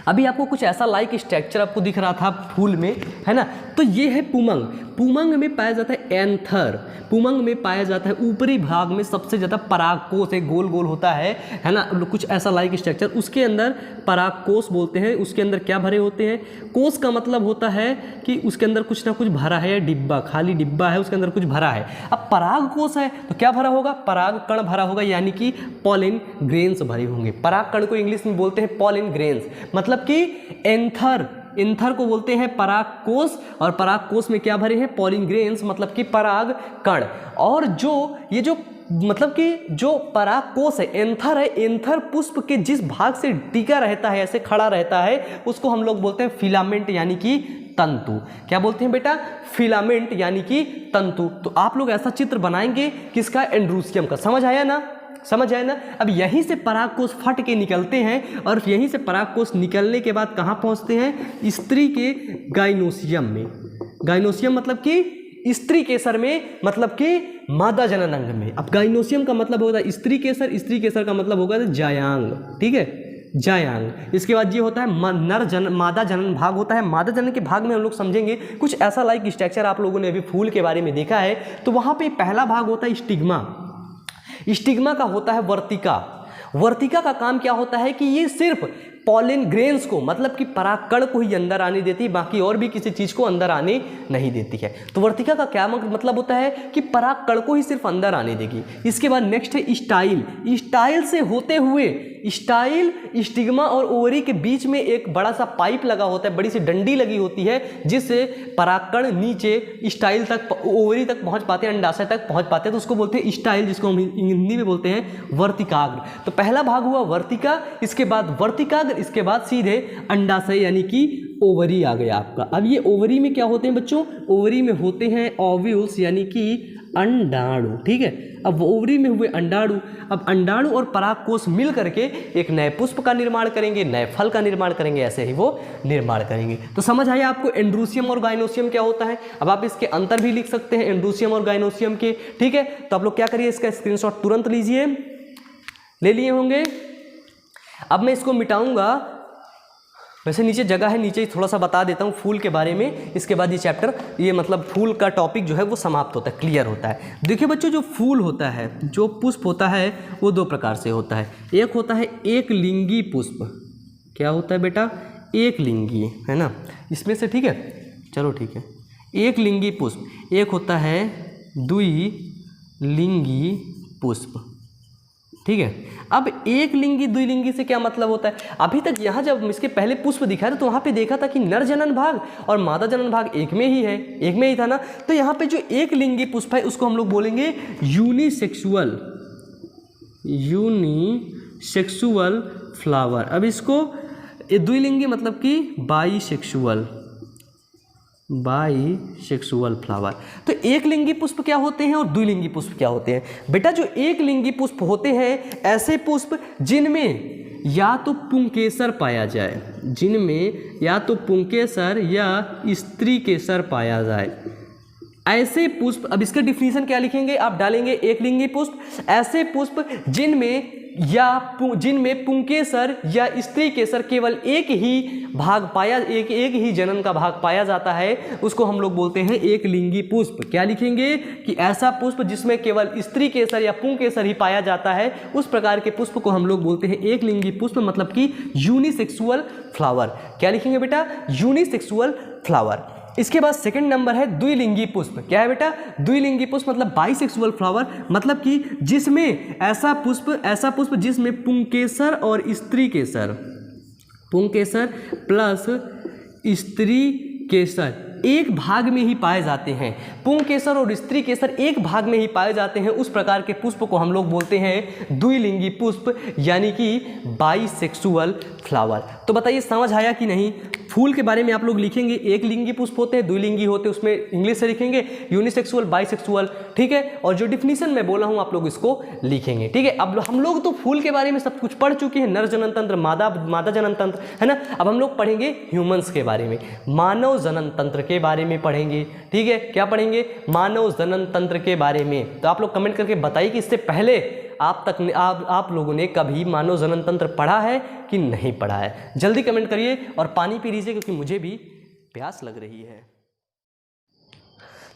Speaker 1: अभी आपको कुछ ऐसा लाइक स्ट्रक्चर आपको दिख रहा था फूल में, है ना। तो ये है पुमंग। पुमंग में पाया जाता है एंथर। पुमंग में पाया जाता है ऊपरी भाग में सबसे ज़्यादा परागकोश, एक गोल गोल होता है ना, कुछ ऐसा लाइक स्ट्रक्चर। उसके अंदर परागकोश बोलते हैं। उसके अंदर क्या भरे होते हैं? कोश का मतलब होता है कि उसके अंदर कुछ ना कुछ भरा है, या डिब्बा, खाली डिब्बा है, उसके अंदर कुछ भरा है। अब परागकोश है तो क्या भरा होगा? पराग कण भरा होगा, यानी कि पॉलिन ग्रेन्स भरे होंगे। पराग कण को इंग्लिश में बोलते हैं पॉलिन ग्रेन्स, मतलब कि एंथर। एंथर को बोलते हैं परागकोश, और परागकोश में क्या भरे हैं? पॉलिन ग्रेन्स, मतलब कि पराग कण। और जो ये जो मतलब कि जो परागकोश है, एंथर है, एंथर पुष्प के जिस भाग से टिका रहता है, ऐसे खड़ा रहता है, उसको हम लोग बोलते हैं फिलामेंट, यानी कि तंतु। क्या बोलते हैं बेटा? फिलामेंट यानी कि तंतु। तो आप लोग ऐसा चित्र बनाएंगे किसका? एंड्रूसियम का। समझ आया ना? समझ आए ना। अब यहीं से परागकोश फट के निकलते हैं और यहीं से परागकोश निकलने के बाद कहाँ पहुँचते हैं? स्त्री के गाइनोसियम में। गाइनोसियम मतलब कि स्त्री केसर में, मतलब कि मादा जनन अंग में। अब गाइनोसियम का मतलब होगा स्त्री केसर, स्त्री केसर का मतलब होगा जायांग, ठीक है, जायांग। इसके बाद ये होता है मादा जनन भाग होता है। मादा जनन के भाग में हम लोग समझेंगे कुछ ऐसा लाइक स्ट्रक्चर आप लोगों ने अभी फूल के बारे में देखा है। तो वहाँ पे पहला भाग होता है स्टिग्मा। स्टिग्मा का होता है वर्तिका। वर्तिका का काम क्या होता है कि ये सिर्फ पॉलिन ग्रेन्स को, मतलब कि परागकण को ही अंदर आने देती है, बाकी और भी किसी चीज को अंदर आने नहीं देती है। तो वर्तिका का क्या मतलब होता है कि परागकण को ही सिर्फ अंदर आने देगी। इसके बाद नेक्स्ट है स्टाइल। स्टाइल से होते हुए, स्टाइल स्टिग्मा और ओवरी के बीच में एक बड़ा सा पाइप लगा होता है, बड़ी सी डंडी लगी होती है, जिससे परागकण नीचे स्टाइल तक, ओवरी तक पहुंच पाते हैं, अंडाशय तक पहुंच पाते हैं, तो उसको बोलते हैं स्टाइल, जिसको हम हिंदी में बोलते हैं वर्तिकाग्र। तो पहला भाग हुआ वर्तिका, इसके बाद वर्तिकाग्र, इसके बाद सीधे अंडाशय यानी कि ओवरी आ गया आपका। अब ये ओवरी में क्या होते हैं बच्चों? ओवरी में होते हैं ओव्यूल्स यानी कि अंडाणु, ठीक है। अब ओवरी में हुए अंडाणु, अब अंडाणु और परागकोश मिल करके एक नए पुष्प का निर्माण करेंगे, नए फल का निर्माण करेंगे, ऐसे ही वो निर्माण करेंगे। तो समझ आया आपको एंड्रोसियम और गाइनोसियम क्या होता है। अब आप इसके अंतर भी लिख सकते हैं एंड्रोसियम और गाइनोसियम के, ठीक है। तो आप लोग क्या करिए, इसका स्क्रीनशॉट तुरंत लीजिए, ले लिए होंगे। अब मैं इसको मिटाऊंगा, वैसे नीचे जगह है, नीचे ही थोड़ा सा बता देता हूँ फूल के बारे में। इसके बाद ये चैप्टर, ये मतलब फूल का टॉपिक जो है वो समाप्त होता है, क्लियर होता है। देखिए बच्चों, जो फूल होता है, जो पुष्प होता है, वो दो प्रकार से होता है। एक होता है एक लिंगी पुष्प। क्या होता है बेटा? एक लिंगी, है ना, इसमें से, ठीक है, चलो ठीक है। एक लिंगी पुष्प, एक होता है द्विलिंगी पुष्प, ठीक है। अब एक लिंगी द्विलिंगी से क्या मतलब होता है? अभी तक यहाँ जब इसके पहले पुष्प दिखा था तो वहाँ पे देखा था कि नर जनन भाग और मादा जनन भाग एक में ही है, एक में ही था ना। तो यहाँ पे जो एक लिंगी पुष्प है उसको हम लोग बोलेंगे यूनिसेक्सुअल, यूनिसेक्सुअल फ्लावर। अब इसको द्विलिंगी मतलब कि बाईसेक्सुअल, बाईसेक्सुअल फ्लावर। तो एक लिंगी पुष्प क्या होते हैं और द्विलिंगी पुष्प क्या होते हैं? बेटा जो एक लिंगी पुष्प होते हैं, ऐसे पुष्प जिनमें या तो पुंकेसर पाया जाए, जिनमें या तो पुंकेसर या स्त्री केसर पाया जाए, ऐसे पुष्प। अब इसका डिफिनीशन क्या लिखेंगे आप? डालेंगे एक लिंगी पुष्प, ऐसे पुष्प जिनमें पुंकेसर या स्त्री केसर केवल एक ही भाग पाया, एक ही जनन का भाग पाया जाता है, उसको हम लोग बोलते हैं एक लिंगी पुष्प। क्या लिखेंगे कि ऐसा पुष्प जिसमें केवल स्त्री केसर या पुंकेसर ही पाया जाता है, उस प्रकार के पुष्प को हम लोग बोलते हैं एक लिंगी पुष्प, मतलब कि यूनिसेक्सुअल फ्लावर। क्या लिखेंगे बेटा? Unisexual flower. इसके बाद सेकंड नंबर है द्विलिंगी पुष्प। क्या है बेटा? द्विलिंगी पुष्प मतलब बाइसेक्सुअल फ्लावर, मतलब कि जिसमें ऐसा पुष्प जिसमें पुंकेसर और स्त्री केसर, पुंकेसर प्लस स्त्री केसर एक भाग में ही पाए जाते हैं, पुंकेसर और स्त्री केसर एक भाग में ही पाए जाते हैं, उस प्रकार के पुष्प को हम लोग बोलते हैं द्विलिंगी पुष्प, यानी कि बाइसेक्सुअल फ्लावर। तो बताइए समझ आया कि नहीं? फूल के बारे में आप लोग लिखेंगे एक लिंगी पुष्प होते हैं, द्विलिंगी होते हैं, उसमें इंग्लिश से लिखेंगे यूनिसेक्सुअल, बाइसेक्सुअल, ठीक है। और जो डिफिनीशन मैं बोला हूं आप लोग इसको लिखेंगे, ठीक है। अब हम लोग तो फूल के बारे में सब कुछ पढ़ चुके हैं, नर जनन तंत्र, मादा जनन तंत्र, है ना। अब हम लोग पढ़ेंगे ह्यूमंस के बारे में, मानव जनन तंत्र के बारे में पढ़ेंगे, ठीक है। क्या पढ़ेंगे? मानव जनन तंत्र के बारे में। तो आप लोग कमेंट करके बताइए कि इससे पहले आप लोगों ने कभी मानव जनन तंत्र पढ़ा है कि नहीं पढ़ा है। जल्दी कमेंट करिए और पानी पी लीजिए क्योंकि मुझे भी प्यास लग रही है।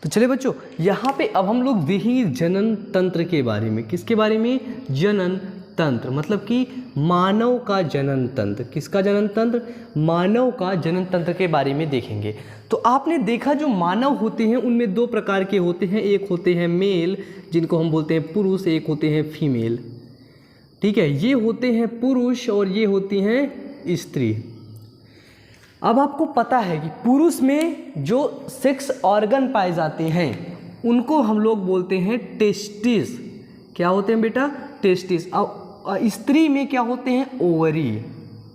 Speaker 1: तो चलिए बच्चों, यहाँ पे अब हम लोग देखेंगे जनन तंत्र के बारे में। किसके बारे में? जनन तंत्र, मतलब कि मानव का जनन तंत्र। किसका जनन तंत्र? मानव का जनन तंत्र के बारे में देखेंगे। तो आपने देखा जो मानव होते हैं उनमें दो प्रकार के होते हैं, एक होते हैं मेल जिनको हम बोलते हैं पुरुष, एक होते हैं फीमेल, ठीक है। ये होते हैं पुरुष और ये होती हैं स्त्री। अब आपको पता है कि पुरुष में जो सेक्स ऑर्गन पाए जाते हैं उनको हम लोग बोलते हैं टेस्टिस। क्या होते हैं बेटा? टेस्टिस। और स्त्री में क्या होते हैं? ओवरी,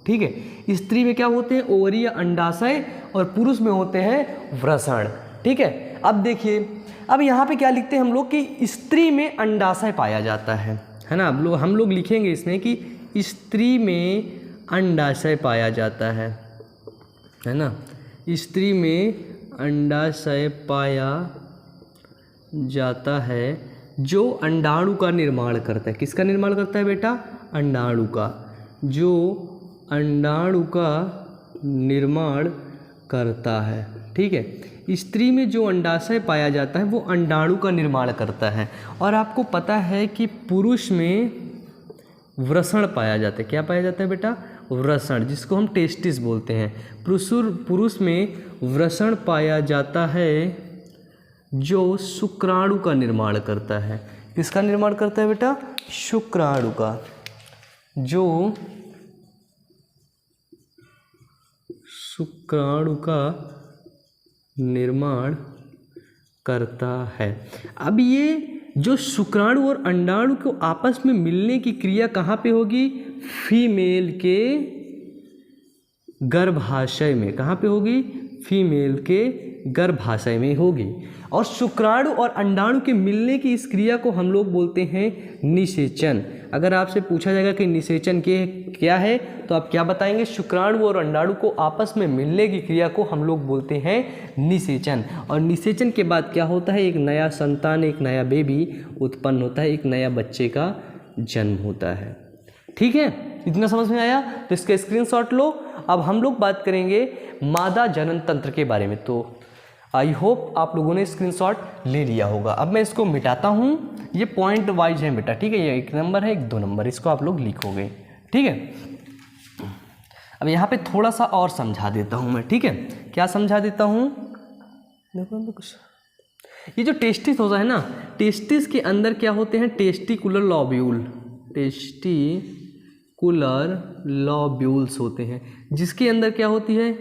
Speaker 1: ठीक है। स्त्री में क्या होते हैं? ओवरी या अंडाशय, और पुरुष में होते हैं वृषण, ठीक है। अब देखिए, अब यहाँ पे क्या लिखते हैं हम लोग कि स्त्री में अंडाशय पाया जाता है ना। अब हम लोग लिखेंगे इसमें कि स्त्री में अंडाशय पाया जाता है ना। स्त्री में अंडाशय पाया जाता है जो अंडाणु का निर्माण करता है। किसका निर्माण करता है बेटा? अंडाणु का, जो अंडाणु का निर्माण करता है, ठीक है। स्त्री में जो अंडाशय पाया जाता है वो अंडाणु का निर्माण करता है। और आपको पता है कि पुरुष में वृषण पाया जाता है। क्या पाया जाता है बेटा? वृषण, जिसको हम टेस्टिस बोलते हैं। पुरुष में वृषण पाया जाता है जो शुक्राणु का निर्माण करता है। किसका निर्माण करता है बेटा? शुक्राणु का, जो शुक्राणु का निर्माण करता है। अब ये जो शुक्राणु और अंडाणु को आपस में मिलने की क्रिया कहाँ पे होगी? फीमेल के गर्भाशय में। कहाँ पे होगी? फीमेल के गर्भाशय में होगी। और शुक्राणु और अंडाणु के मिलने की इस क्रिया को हम लोग बोलते हैं निषेचन। अगर आपसे पूछा जाएगा कि निषेचन के क्या है, तो आप क्या बताएंगे? शुक्राणु और अंडाणु को आपस में मिलने की क्रिया को हम लोग बोलते हैं निषेचन। और निषेचन के बाद क्या होता है? एक नया संतान, एक नया बेबी उत्पन्न होता है, एक नया बच्चे का जन्म होता है। ठीक है, इतना समझ में आया? तो इसका स्क्रीनशॉट लो। अब हम लोग बात करेंगे मादा जनन तंत्र के बारे में। तो आई होप आप लोगों ने स्क्रीनशॉट ले लिया होगा। अब मैं इसको मिटाता हूँ। ये पॉइंट वाइज है बेटा, ठीक है? ये 1 नंबर है, 1 2 नंबर, इसको आप लोग लिखोगे, ठीक है? अब यहाँ पे थोड़ा सा और समझा देता हूँ मैं, ठीक है? क्या समझा देता हूँ? देखो कुछ, ये जो टेस्टिस होता है ना, टेस्टिस के अंदर क्या होते हैं? टेस्टिकुलर लॉब्यूल, टेस्टिकुलर लॉब्यूल्स होते हैं, जिसके अंदर क्या होती है?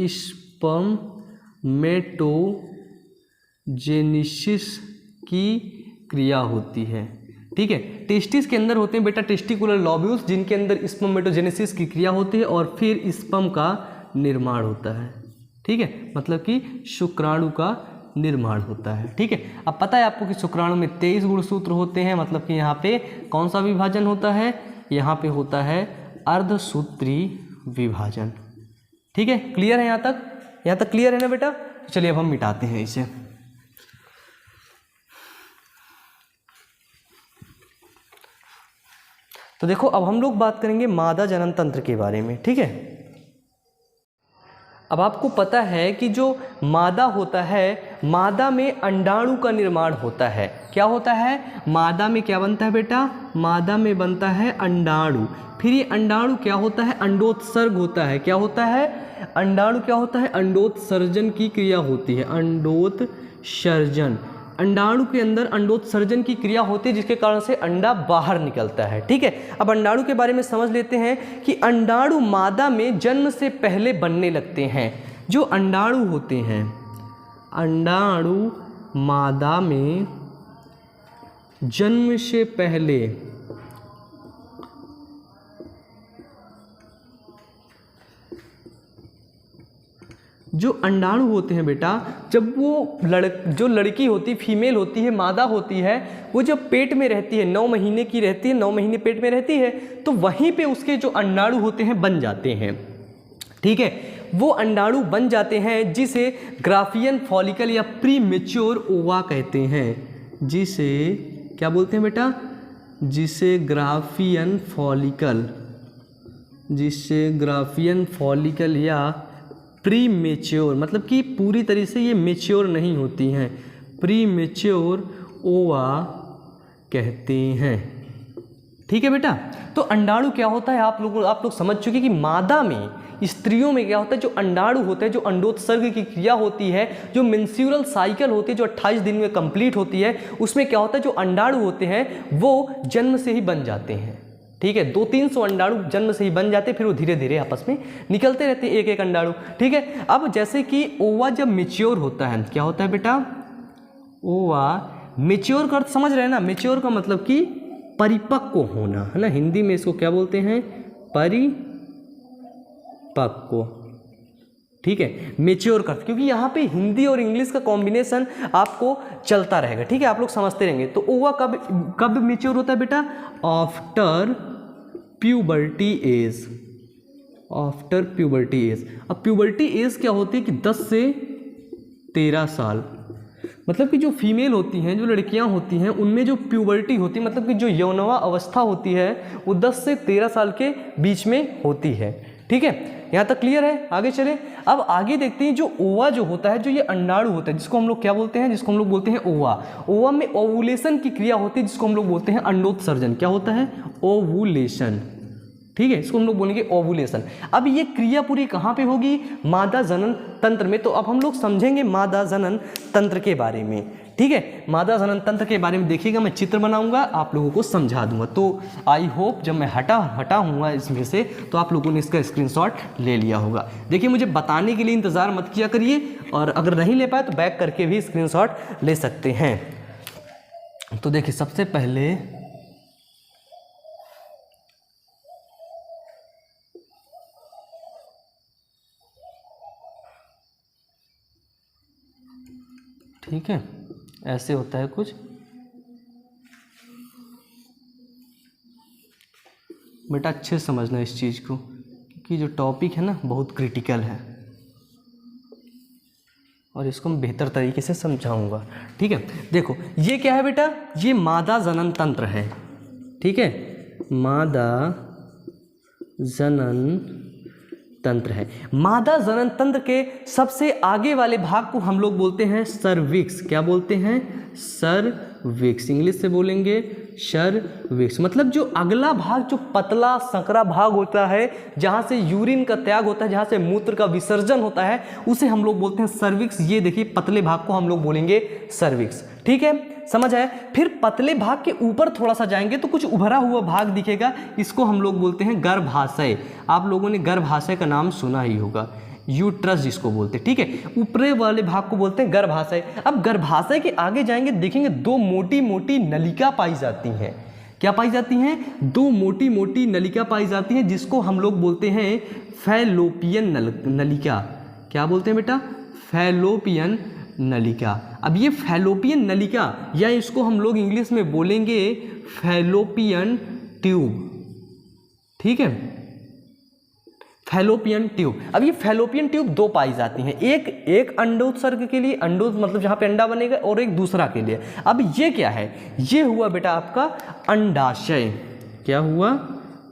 Speaker 1: स्पर्मेटोजेनेसिस की क्रिया होती है, ठीक है? टेस्टिस के अंदर होते हैं बेटा टेस्टिकुलर लॉब्यूल्स, जिनके अंदर स्पर्मेटोजेनेसिस की क्रिया होती है और फिर स्पर्म का निर्माण होता है, ठीक है? मतलब कि शुक्राणु का निर्माण होता है, ठीक है? अब पता है आपको कि शुक्राणु में 23 गुणसूत्र होते हैं, मतलब कि यहाँ पे कौन सा विभाजन होता है? यहाँ पे होता है अर्धसूत्री विभाजन, ठीक है? क्लियर है यहाँ तक? यहाँ तक क्लियर है ना बेटा? चलिए अब हम मिटाते हैं इसे। तो देखो, अब हम लोग बात करेंगे मादा जनन तंत्र के बारे में, ठीक है? अब आपको पता है कि जो मादा होता है, मादा में अंडाणु का निर्माण होता है। क्या होता है? मादा में क्या बनता है बेटा? मादा में बनता है अंडाणु। फिर ये अंडाणु क्या होता है? अंडोत्सर्ग होता है। क्या होता है? अंडाणु क्या होता है? अंडोत्सर्जन की क्रिया होती है, अंडोत्सर्जन। अंडाणु के अंदर अंडोत्सर्जन की क्रिया होती है, जिसके कारण से अंडा बाहर निकलता है, ठीक है? अब अंडाणु के बारे में समझ लेते हैं कि अंडाणु मादा में जन्म से पहले बनने लगते हैं। जो अंडाणु होते हैं, अंडाणु मादा में जन्म से पहले जो अंडाणु होते हैं बेटा, जब वो जो लड़की होती, फीमेल होती है, मादा होती है, वो जब पेट में रहती है, 9 महीने की रहती है, 9 महीने पेट में रहती है, तो वहीं पे उसके जो अंडाणु होते हैं बन जाते हैं, ठीक है? वो अंडाणु बन जाते हैं, जिसे ग्राफियन फॉलिकल या प्री मैच्योर ओवा कहते हैं। जिसे क्या बोलते हैं बेटा? जिसे ग्राफियन फॉलिकल या प्री मेच्योर, मतलब कि पूरी तरह से ये मेच्योर नहीं होती हैं, प्री मेच्योर ओवा कहते हैं, ठीक है बेटा? तो अंडाणु क्या होता है आप लोग समझ चुके कि मादा में, स्त्रियों में क्या होता है? जो अंडाणु होते हैं, जो अंडोत्सर्ग की क्रिया होती है, जो मेंस्ट्रुअल साइकिल होती है, जो 28 दिन में कंप्लीट होती है, उसमें क्या होता है? जो अंडाणु होते हैं वो जन्म से ही बन जाते हैं, ठीक है? 200-300 अंडाणु जन्म से ही बन जाते हैं, फिर वो धीरे धीरे आपस में निकलते रहते हैं, एक एक अंडाणु, ठीक है? अब जैसे कि ओवा जब मेच्योर होता है, क्या होता है बेटा? ओवा मेच्योर कर, समझ रहे हैं ना? मेच्योर का मतलब कि परिपक्व होना, है ना? हिंदी में इसको क्या बोलते हैं? परिपक्व, ठीक है? मेच्योर कर, क्योंकि यहाँ पे हिंदी और इंग्लिश का कॉम्बिनेशन आपको चलता रहेगा, ठीक है? आप लोग समझते रहेंगे। तो ओवा कब मेच्योर होता है बेटा? After puberty as, after puberty as. अब प्यूबर्टी एज क्या होती है कि 10 से 13 साल, मतलब कि जो फीमेल होती हैं, जो लड़कियां होती हैं, उनमें जो प्यूबर्टी होती है, मतलब कि जो यौनवा अवस्था होती है, वो 10 से 13 साल के बीच में होती है, ठीक है? यहाँ तक क्लियर है? आगे चले। अब आगे देखते हैं, जो ओवा जो होता है, जो ये अंडाणु होता है, जिसको हम लोग क्या बोलते हैं? जिसको हम लोग बोलते हैं ओवा। ओवा में ओवुलेशन की क्रिया होती है, जिसको हम लोग बोलते हैं अंडोत्सर्जन। क्या होता है? ओवुलेशन, ठीक है, इसको हम लोग बोलेंगे ओवुलेशन। अब ये क्रिया पूरी कहाँ पे होगी? मादा जनन तंत्र में। तो अब हम लोग समझेंगे मादा जनन तंत्र के बारे में। ठीक है, मादा जनन तंत्र के बारे में देखिएगा, मैं चित्र बनाऊंगा, आप लोगों को समझा दूंगा। तो आई होप जब मैं हटा हुआ इसमें से तो आप लोगों ने इसका स्क्रीनशॉट ले लिया होगा। देखिए, मुझे बताने के लिए इंतज़ार मत किया करिए, और अगर नहीं ले पाए तो बैक करके भी स्क्रीनशॉट ले सकते हैं। तो देखिए, सबसे पहले ठीक है, ऐसे होता है कुछ। बेटा अच्छे से समझना इस चीज़ को, क्योंकि जो टॉपिक है ना बहुत क्रिटिकल है और इसको मैं बेहतर तरीके से समझाऊंगा। ठीक है, देखो ये क्या है बेटा? ये मादा जनन तंत्र है। ठीक है, मादा जनन तंत्र है। मादा जनन तंत्र के सबसे आगे वाले भाग को हम लोग बोलते हैं सर्विक्स। क्या बोलते हैं? सर्विक्स। इंग्लिश से बोलेंगे सर्विक्स। मतलब जो अगला भाग, जो पतला संकरा भाग होता है, जहाँ से यूरिन का त्याग होता है, जहाँ से मूत्र का विसर्जन होता है, उसे हम लोग बोलते हैं सर्विक्स। ये देखिए, पतले भाग को हम लोग बोलेंगे सर्विक्स। ठीक है, समझ आया? फिर पतले भाग के ऊपर थोड़ा सा जाएंगे तो कुछ उभरा हुआ भाग दिखेगा, इसको हम लोग बोलते हैं गर्भाशय। आप लोगों ने गर्भाशय का नाम सुना ही होगा, यूट्रस जिसको बोलते हैं। ठीक है, ऊपरे वाले भाग को बोलते हैं गर्भाशय। अब गर्भाशय के आगे जाएंगे, देखेंगे दो मोटी मोटी नलिका पाई जाती हैं। क्या पाई जाती हैं? दो मोटी मोटी नलिका पाई जाती हैं, जिसको हम लोग बोलते हैं फैलोपियन नलिका। क्या बोलते हैं बेटा? फैलोपियन नलिका। अब ये फैलोपियन नलिका, या इसको हम लोग इंग्लिश में बोलेंगे फैलोपियन ट्यूब। ठीक है, फैलोपियन ट्यूब। अब ये फैलोपियन ट्यूब दो पाई जाती हैं, एक अंडोत्सर्ग के लिए, अंडो मतलब जहाँ पे अंडा बनेगा, और एक दूसरा के लिए। अब ये क्या है? ये हुआ बेटा आपका अंडाशय। क्या हुआ?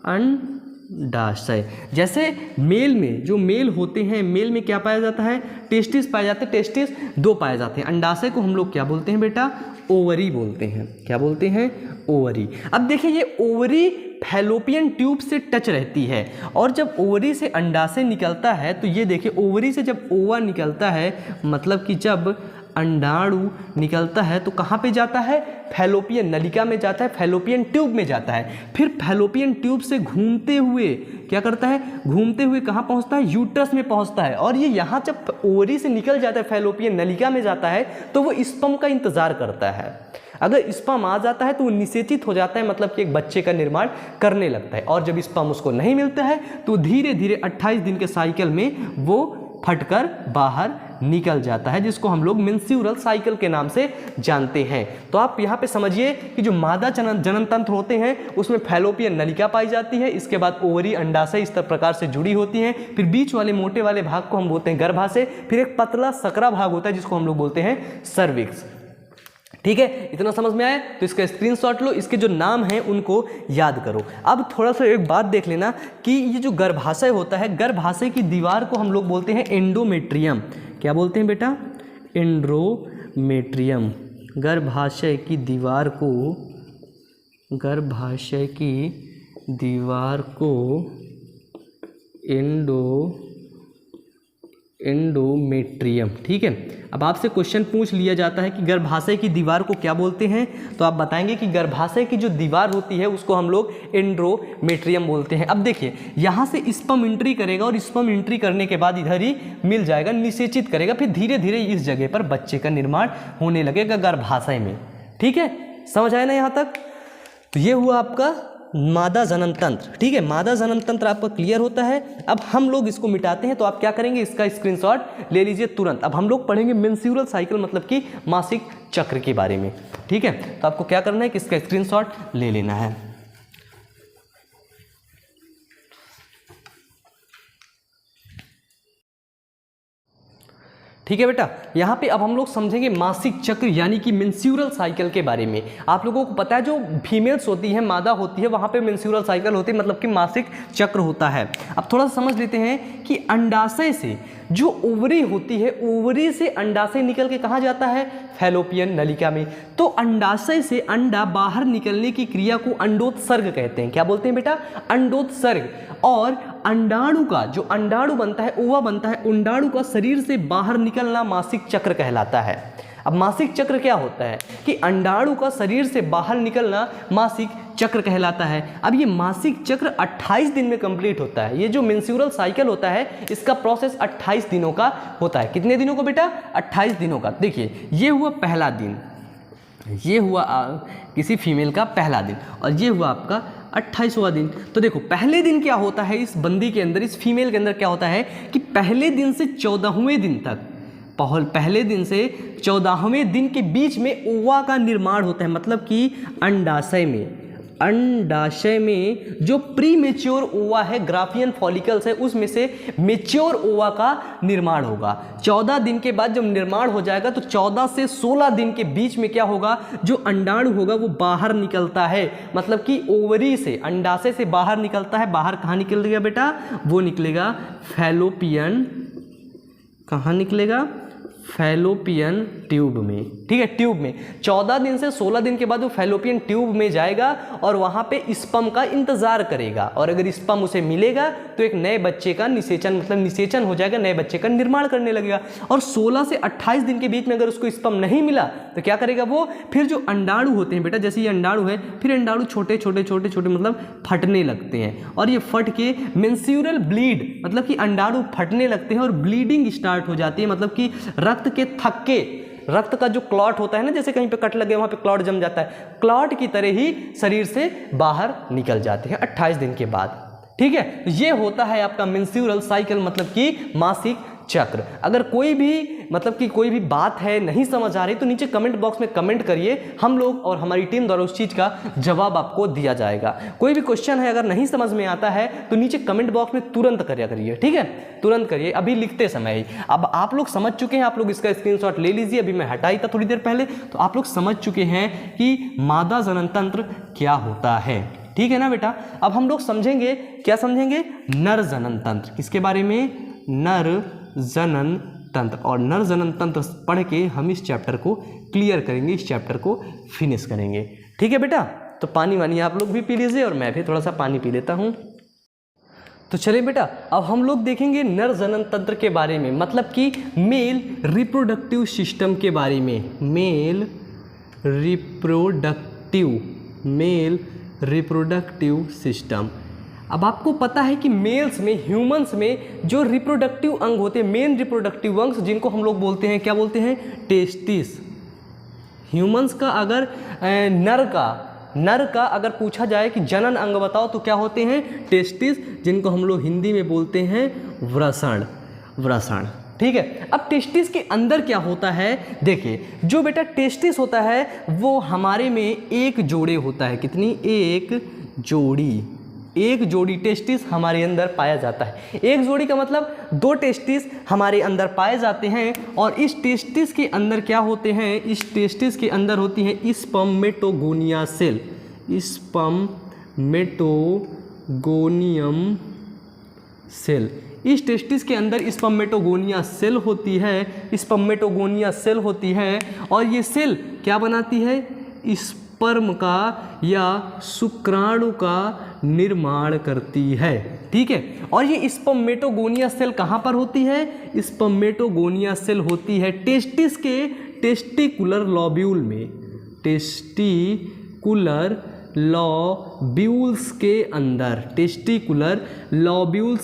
Speaker 1: अंडाशय। जैसे मेल में, जो मेल होते हैं, मेल में क्या पाया जाता है? टेस्टिस पाए जाते हैं। टेस्टिस दो पाए जाते हैं। अंडाशय को हम लोग क्या बोलते हैं बेटा? ओवरी बोलते हैं। क्या बोलते हैं? ओवरी। अब देखिए, ये ओवरी फैलोपियन ट्यूब से टच रहती है, और जब ओवरी से अंडाशय निकलता है, तो ये देखिए, ओवरी से जब ओवा निकलता है, मतलब कि जब अंडाणु निकलता है, तो कहाँ पे जाता है? फैलोपियन नलिका में जाता है, फैलोपियन ट्यूब में जाता है। फिर फैलोपियन ट्यूब से घूमते हुए क्या करता है? घूमते हुए कहाँ पहुँचता है? यूट्रस में पहुँचता है। और ये यहाँ जब ओवरी से निकल जाता है, फैलोपियन नलिका में जाता है, तो वो स्पर्म का इंतजार करता है। अगर स्पर्म आ जाता है तो वो निषेचित हो जाता है, मतलब कि एक बच्चे का निर्माण करने लगता है। और जब स्पर्म उसको नहीं मिलता है तो धीरे धीरे 28 दिन के साइकिल में वो फटकर बाहर निकल जाता है, जिसको हम लोग मेंस्ट्रुअल साइकिल के नाम से जानते हैं। तो आप यहाँ पे समझिए कि जो मादा जनन तंत्र होते हैं उसमें फैलोपियन नलिका पाई जाती है, इसके बाद ओवरी, अंडाशय इस प्रकार से जुड़ी होती हैं। फिर बीच वाले मोटे वाले भाग को हम बोलते हैं गर्भाशय। फिर एक पतला सकरा भाग होता है जिसको हम लोग बोलते हैं सर्विक्स। ठीक है, इतना समझ में आया? तो इसका स्क्रीनशॉट लो, इसके जो नाम हैं उनको याद करो। अब थोड़ा सा एक बात देख लेना कि ये जो गर्भाशय होता है, गर्भाशय की दीवार को हम लोग बोलते हैं एंडोमेट्रियम। क्या बोलते हैं बेटा? एंडोमेट्रियम। गर्भाशय की दीवार को, गर्भाशय की दीवार को एंडोमेट्रियम। ठीक है, अब आपसे क्वेश्चन पूछ लिया जाता है कि गर्भाशय की दीवार को क्या बोलते हैं, तो आप बताएंगे कि गर्भाशय की जो दीवार होती है उसको हम लोग एंडोमेट्रियम बोलते हैं। अब देखिए, यहाँ से स्पर्म एंट्री करेगा, और स्पर्म एंट्री करने के बाद इधर ही मिल जाएगा, निषेचित करेगा। फिर धीरे धीरे इस जगह पर बच्चे का निर्माण होने लगेगा गर्भाशय में। ठीक है, समझ आया ना यहाँ तक? तो ये हुआ आपका मादा जनन तंत्र। ठीक है, मादा जनन तंत्र आपका क्लियर होता है। अब हम लोग इसको मिटाते हैं, तो आप क्या करेंगे? इसका स्क्रीनशॉट ले लीजिए तुरंत। अब हम लोग पढ़ेंगे मेंस्ट्रुअल साइकिल, मतलब कि मासिक चक्र के बारे में। ठीक है, तो आपको क्या करना है कि इसका स्क्रीनशॉट ले लेना है। ठीक है बेटा। यहाँ पे अब हम लोग समझेंगे मासिक चक्र यानी कि मेंस्ट्रुअल साइकिल के बारे में। आप लोगों को पता है जो फीमेल्स होती है, मादा होती है, वहाँ पे मेंस्ट्रुअल साइकिल होती है, मतलब कि मासिक चक्र होता है। अब थोड़ा सा समझ लेते हैं कि अंडाशय से जो ओवरी होती है, ओवरी से अंडाशय निकल के कहाँ जाता है, फैलोपियन नलिका में। तो अंडाशय से अंडा बाहर निकलने की क्रिया को अंडोत्सर्ग कहते हैं। क्या बोलते हैं बेटा, अंडोत्सर्ग। और अंडाणु का जो अंडाणु बनता है, ओवा बनता है, अंडाणु का शरीर से बाहर निकलना मासिक चक्र कहलाता है। अब मासिक चक्र क्या होता है कि अंडाणु का शरीर से बाहर निकलना मासिक चक्र कहलाता है। अब ये मासिक चक्र 28 दिन में कंप्लीट होता है। ये जो मेंस्ट्रुअल साइकिल होता है इसका प्रोसेस 28 दिनों का होता है। कितने दिनों का बेटा, 28 दिनों का। देखिए ये हुआ पहला दिन, ये हुआ किसी फीमेल का पहला दिन, और ये हुआ आपका 28वां दिन। तो देखो पहले दिन क्या होता है इस बंदी के अंदर, इस फीमेल के अंदर क्या होता है कि पहले दिन से 14वें दिन तक, पहले दिन से 14वें दिन के बीच में ओवा का निर्माण होता है। मतलब कि अंडाशय में जो प्री मेच्योर ओवा है, ग्राफियन फॉलिकल्स है, उसमें से मेच्योर ओवा का निर्माण होगा। 14 दिन के बाद जब निर्माण हो जाएगा तो 14 से 16 दिन के बीच में क्या होगा, जो अंडाणु होगा वो बाहर निकलता है। मतलब कि ओवरी से, अंडाशय से बाहर निकलता है। बाहर कहाँ निकलेगा बेटा, वो निकलेगा फैलोपियन, कहाँ निकलेगा, फैलोपियन ट्यूब में। ठीक है, ट्यूब में 14 दिन से 16 दिन के बाद वो फैलोपियन ट्यूब में जाएगा और वहाँ पे स्पर्म का इंतजार करेगा। और अगर स्पर्म उसे मिलेगा तो एक नए बच्चे का निषेचन, मतलब निषेचन हो जाएगा, नए बच्चे का निर्माण करने लगेगा। और 16 से 28 दिन के बीच में अगर उसको स्पर्म नहीं मिला तो क्या करेगा वो, फिर जो अंडाणु होते हैं बेटा, जैसे ये अंडाणु है, फिर अंडाणु छोटे छोटे छोटे छोटे मतलब फटने लगते हैं। और ये फट के मेंस्ट्रुअल ब्लीड, मतलब कि अंडाणु फटने लगते हैं और ब्लीडिंग स्टार्ट हो जाती है। मतलब कि रक्त के थक्के, रक्त का जो क्लॉट होता है ना, जैसे कहीं पे कट लगे वहां पे क्लॉट जम जाता है, क्लॉट की तरह ही शरीर से बाहर निकल जाते हैं 28 दिन के बाद। ठीक है, तो ये होता है आपका मेंस्ट्रुअल साइकिल, मतलब कि मासिक चक्र। अगर कोई भी मतलब कि कोई भी बात है नहीं समझ आ रही तो नीचे कमेंट बॉक्स में कमेंट करिए, हम लोग और हमारी टीम द्वारा उस चीज़ का जवाब आपको दिया जाएगा। कोई भी क्वेश्चन है अगर नहीं समझ में आता है तो नीचे कमेंट बॉक्स में तुरंत करिए। ठीक है, तुरंत करिए, अभी लिखते समय ही। अब आप लोग समझ चुके हैं, आप लोग इसका स्क्रीनशॉट ले लीजिए। अभी मैं हटाई था थोड़ी देर पहले, तो आप लोग समझ चुके हैं कि मादा जनन तंत्र क्या होता है। ठीक है ना बेटा। अब हम लोग समझेंगे, क्या समझेंगे, नर जनन तंत्र। किसके बारे में, नर जनन तंत्र। और नर जनन तंत्र पढ़ के हम इस चैप्टर को क्लियर करेंगे, इस चैप्टर को फिनिश करेंगे। ठीक है बेटा। तो पानी वानी आप लोग भी पी लीजिए और मैं भी थोड़ा सा पानी पी लेता हूँ। तो चलिए बेटा, अब हम लोग देखेंगे नर जनन तंत्र के बारे में, मतलब कि मेल रिप्रोडक्टिव सिस्टम के बारे में। Male reproductive system. अब आपको पता है कि मेल्स में, ह्यूमंस में जो रिप्रोडक्टिव अंग होते हैं, मेन रिप्रोडक्टिव अंग जिनको हम लोग बोलते हैं, क्या बोलते हैं, टेस्टिस। ह्यूमंस का अगर नर का अगर पूछा जाए कि जनन अंग बताओ तो क्या होते हैं, टेस्टिस, जिनको हम लोग हिंदी में बोलते हैं वृषण। ठीक है। अब टेस्टिस के अंदर क्या होता है, देखिए जो बेटा टेस्टिस होता है वो हमारे में एक जोड़े होता है। कितनी, एक जोड़ी टेस्टिस हमारे अंदर पाया जाता है। एक जोड़ी का मतलब 2 टेस्टिस हमारे अंदर पाए जाते हैं। और इस टेस्टिस के अंदर क्या होते हैं, इस टेस्टिस के अंदर होती हैं स्पर्मेटोगोनिया सेल, स्पर्मेटोगोनियम सेल। इस टेस्टिस के अंदर स्पर्मेटोगोनिया सेल होती है। और ये सेल क्या बनाती है, स्पर्म का या शुक्राणु का निर्माण करती है। ठीक है। और ये स्पर्मेटोगोनिया सेल कहाँ पर होती है, स्पर्मेटोगोनिया सेल होती है टेस्टिस के टेस्टिकुलर लॉब्यूल में, टेस्टिकुलर लॉब्यूल्स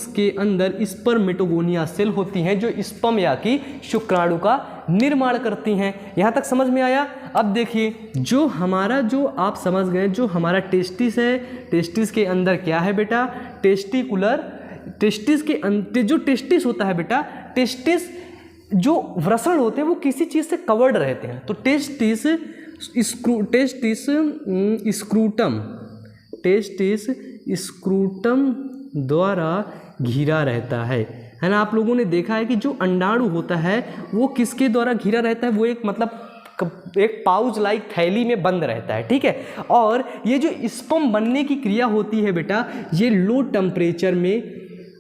Speaker 1: के अंदर स्पर्मेटोगोनिया सेल होती हैं जो स्पर्म या कि शुक्राणु का निर्माण करती हैं। यहाँ तक समझ में आया। अब देखिए जो आप समझ गए, जो हमारा टेस्टिस है, टेस्टिस के अंदर क्या है बेटा, टेस्टिस के अंदर जो टेस्टिस होता है बेटा, टेस्टिस जो वृषण होते हैं वो किसी चीज़ से कवर्ड रहते हैं। तो टेस्टिस स्क्रूटम द्वारा घिरा रहता है है ना। आप लोगों ने देखा है कि जो अंडाणु होता है वो किसके द्वारा घिरा रहता है, वो एक मतलब एक पाउच लाइक थैली में बंद रहता है, ठीक है। और ये जो स्पर्म बनने की क्रिया होती है बेटा, ये लो टेम्परेचर में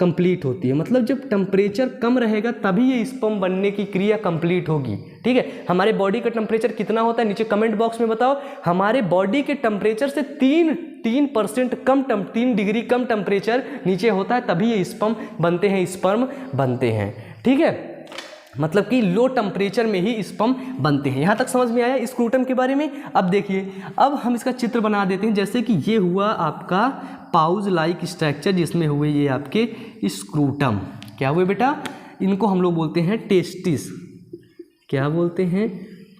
Speaker 1: कंप्लीट होती है। मतलब जब टेम्परेचर कम रहेगा तभी ये स्पर्म बनने की क्रिया कंप्लीट होगी, ठीक है। हमारे बॉडी का टेम्परेचर कितना होता है, नीचे कमेंट बॉक्स में बताओ। हमारे बॉडी के टेम्परेचर से 3% कम 3 डिग्री कम टेम्परेचर नीचे होता है, तभी ये स्पर्म बनते हैं, स्पर्म बनते हैं, ठीक है। मतलब कि लो टेम्परेचर में ही स्पर्म बनते हैं। यहाँ तक समझ में आया स्क्रूटम के बारे में। अब देखिए, अब हम इसका चित्र बना देते हैं। जैसे कि ये हुआ आपका पाउच लाइक स्ट्रक्चर, जिसमें हुए ये आपके स्क्रूटम। क्या हुए बेटा, इनको हम लोग बोलते हैं टेस्टिस। क्या बोलते हैं,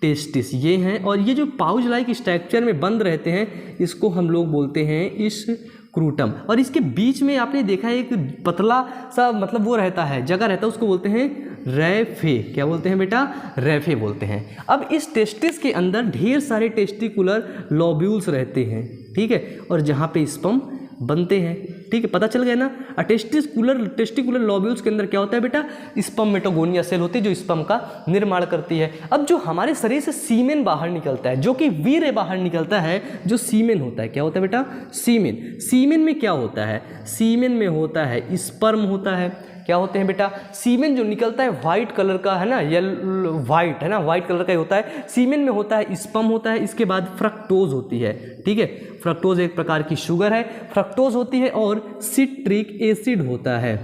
Speaker 1: टेस्टिस ये हैं। और ये जो पाउच लाइक स्ट्रक्चर में बंद रहते हैं, इसको हम लोग बोलते हैं स्क्रूटम। और इसके बीच में आपने देखा है एक पतला सा मतलब वो रहता है, जगह रहता है, उसको बोलते हैं रैफे। क्या बोलते हैं बेटा, रैफे बोलते हैं। अब इस टेस्टिस के अंदर ढेर सारे टेस्टिकुलर लोब्यूल्स रहते हैं, ठीक है, और जहाँ पे स्पर्म बनते हैं, ठीक है, पता चल गया ना। टेस्टिकुलर लोब्यूल्स के अंदर क्या होता है बेटा, स्पर्मेटोगोनिया सेल होती है जो स्पर्म का निर्माण करती है। अब जो हमारे शरीर से सीमेन बाहर निकलता है, जो कि वीर्य बाहर निकलता है, जो सीमेन होता है, क्या होता है बेटा, सीमेन। सीमेन में क्या होता है, सीमेन में होता है स्पर्म होता है। क्या होते हैं बेटा, सीमेन जो निकलता है व्हाइट कलर का है ना, येलो व्हाइट है ना, व्हाइट कलर का ही होता है। सीमेन में होता है स्पर्म होता है, इसके बाद फ्रक्टोज होती है, ठीक है। फ्रक्टोज एक प्रकार की शुगर है, फ्रक्टोज होती है, और सिट्रिक एसिड होता है,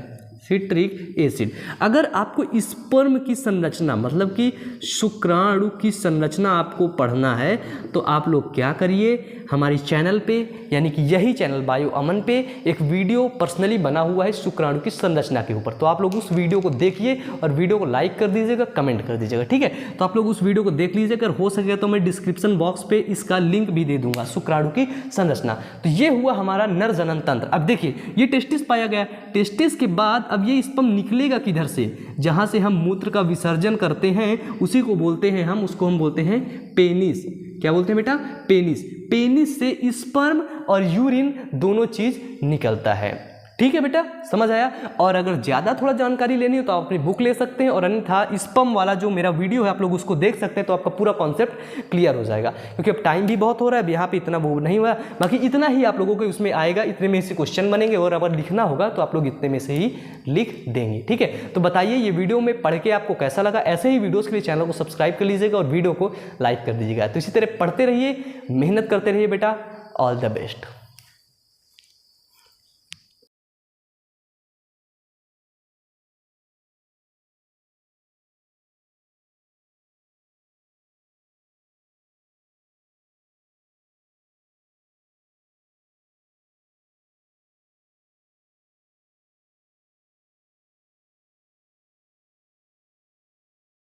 Speaker 1: सिट्रिक एसिड। अगर आपको स्पर्म की संरचना मतलब कि शुक्राणु की संरचना आपको पढ़ना है, तो आप लोग क्या करिए, हमारी चैनल पे यानी कि यही चैनल बायो अमन पे एक वीडियो पर्सनली बना हुआ है शुक्राणु की संरचना के ऊपर। तो आप लोग उस वीडियो को देखिए और वीडियो को लाइक कर दीजिएगा, कमेंट कर दीजिएगा, ठीक है। तो आप लोग उस वीडियो को देख लीजिएगा, अगर हो सके तो मैं डिस्क्रिप्शन बॉक्स पे इसका लिंक भी दे दूंगा, शुक्राणु की संरचना। तो ये हुआ हमारा नर जनन तंत्र। अब देखिए, ये टेस्टिस पाया गया, टेस्टिस के बाद अब ये स्पर्म निकलेगा किधर से, जहाँ से हम मूत्र का विसर्जन करते हैं उसी को बोलते हैं हम, उसको हम बोलते हैं पेनिस। क्या बोलते हैं बेटा, पेनिस। पेनिस से स्पर्म और यूरिन दोनों चीज निकलता है, ठीक है बेटा, समझ आया। और अगर ज़्यादा थोड़ा जानकारी लेनी हो तो आप अपनी बुक ले सकते हैं, और अन्यथा स्पर्म वाला जो मेरा वीडियो है आप लोग उसको देख सकते हैं, तो आपका पूरा कॉन्सेप्ट क्लियर हो जाएगा। क्योंकि अब टाइम भी बहुत हो रहा है, अब यहाँ पे इतना वो नहीं हुआ, बाकी इतना ही आप लोगों को उसमें आएगा, इतने में से क्वेश्चन बनेंगे, और अगर लिखना होगा तो आप लोग इतने में से ही लिख देंगे, ठीक है। तो बताइए ये वीडियो में पढ़ के आपको कैसा लगा। ऐसे ही वीडियोज़ के लिए चैनल को सब्सक्राइब कर लीजिएगा और वीडियो को लाइक कर दीजिएगा। तो इसी तरह पढ़ते रहिए, मेहनत करते रहिए बेटा। All the best.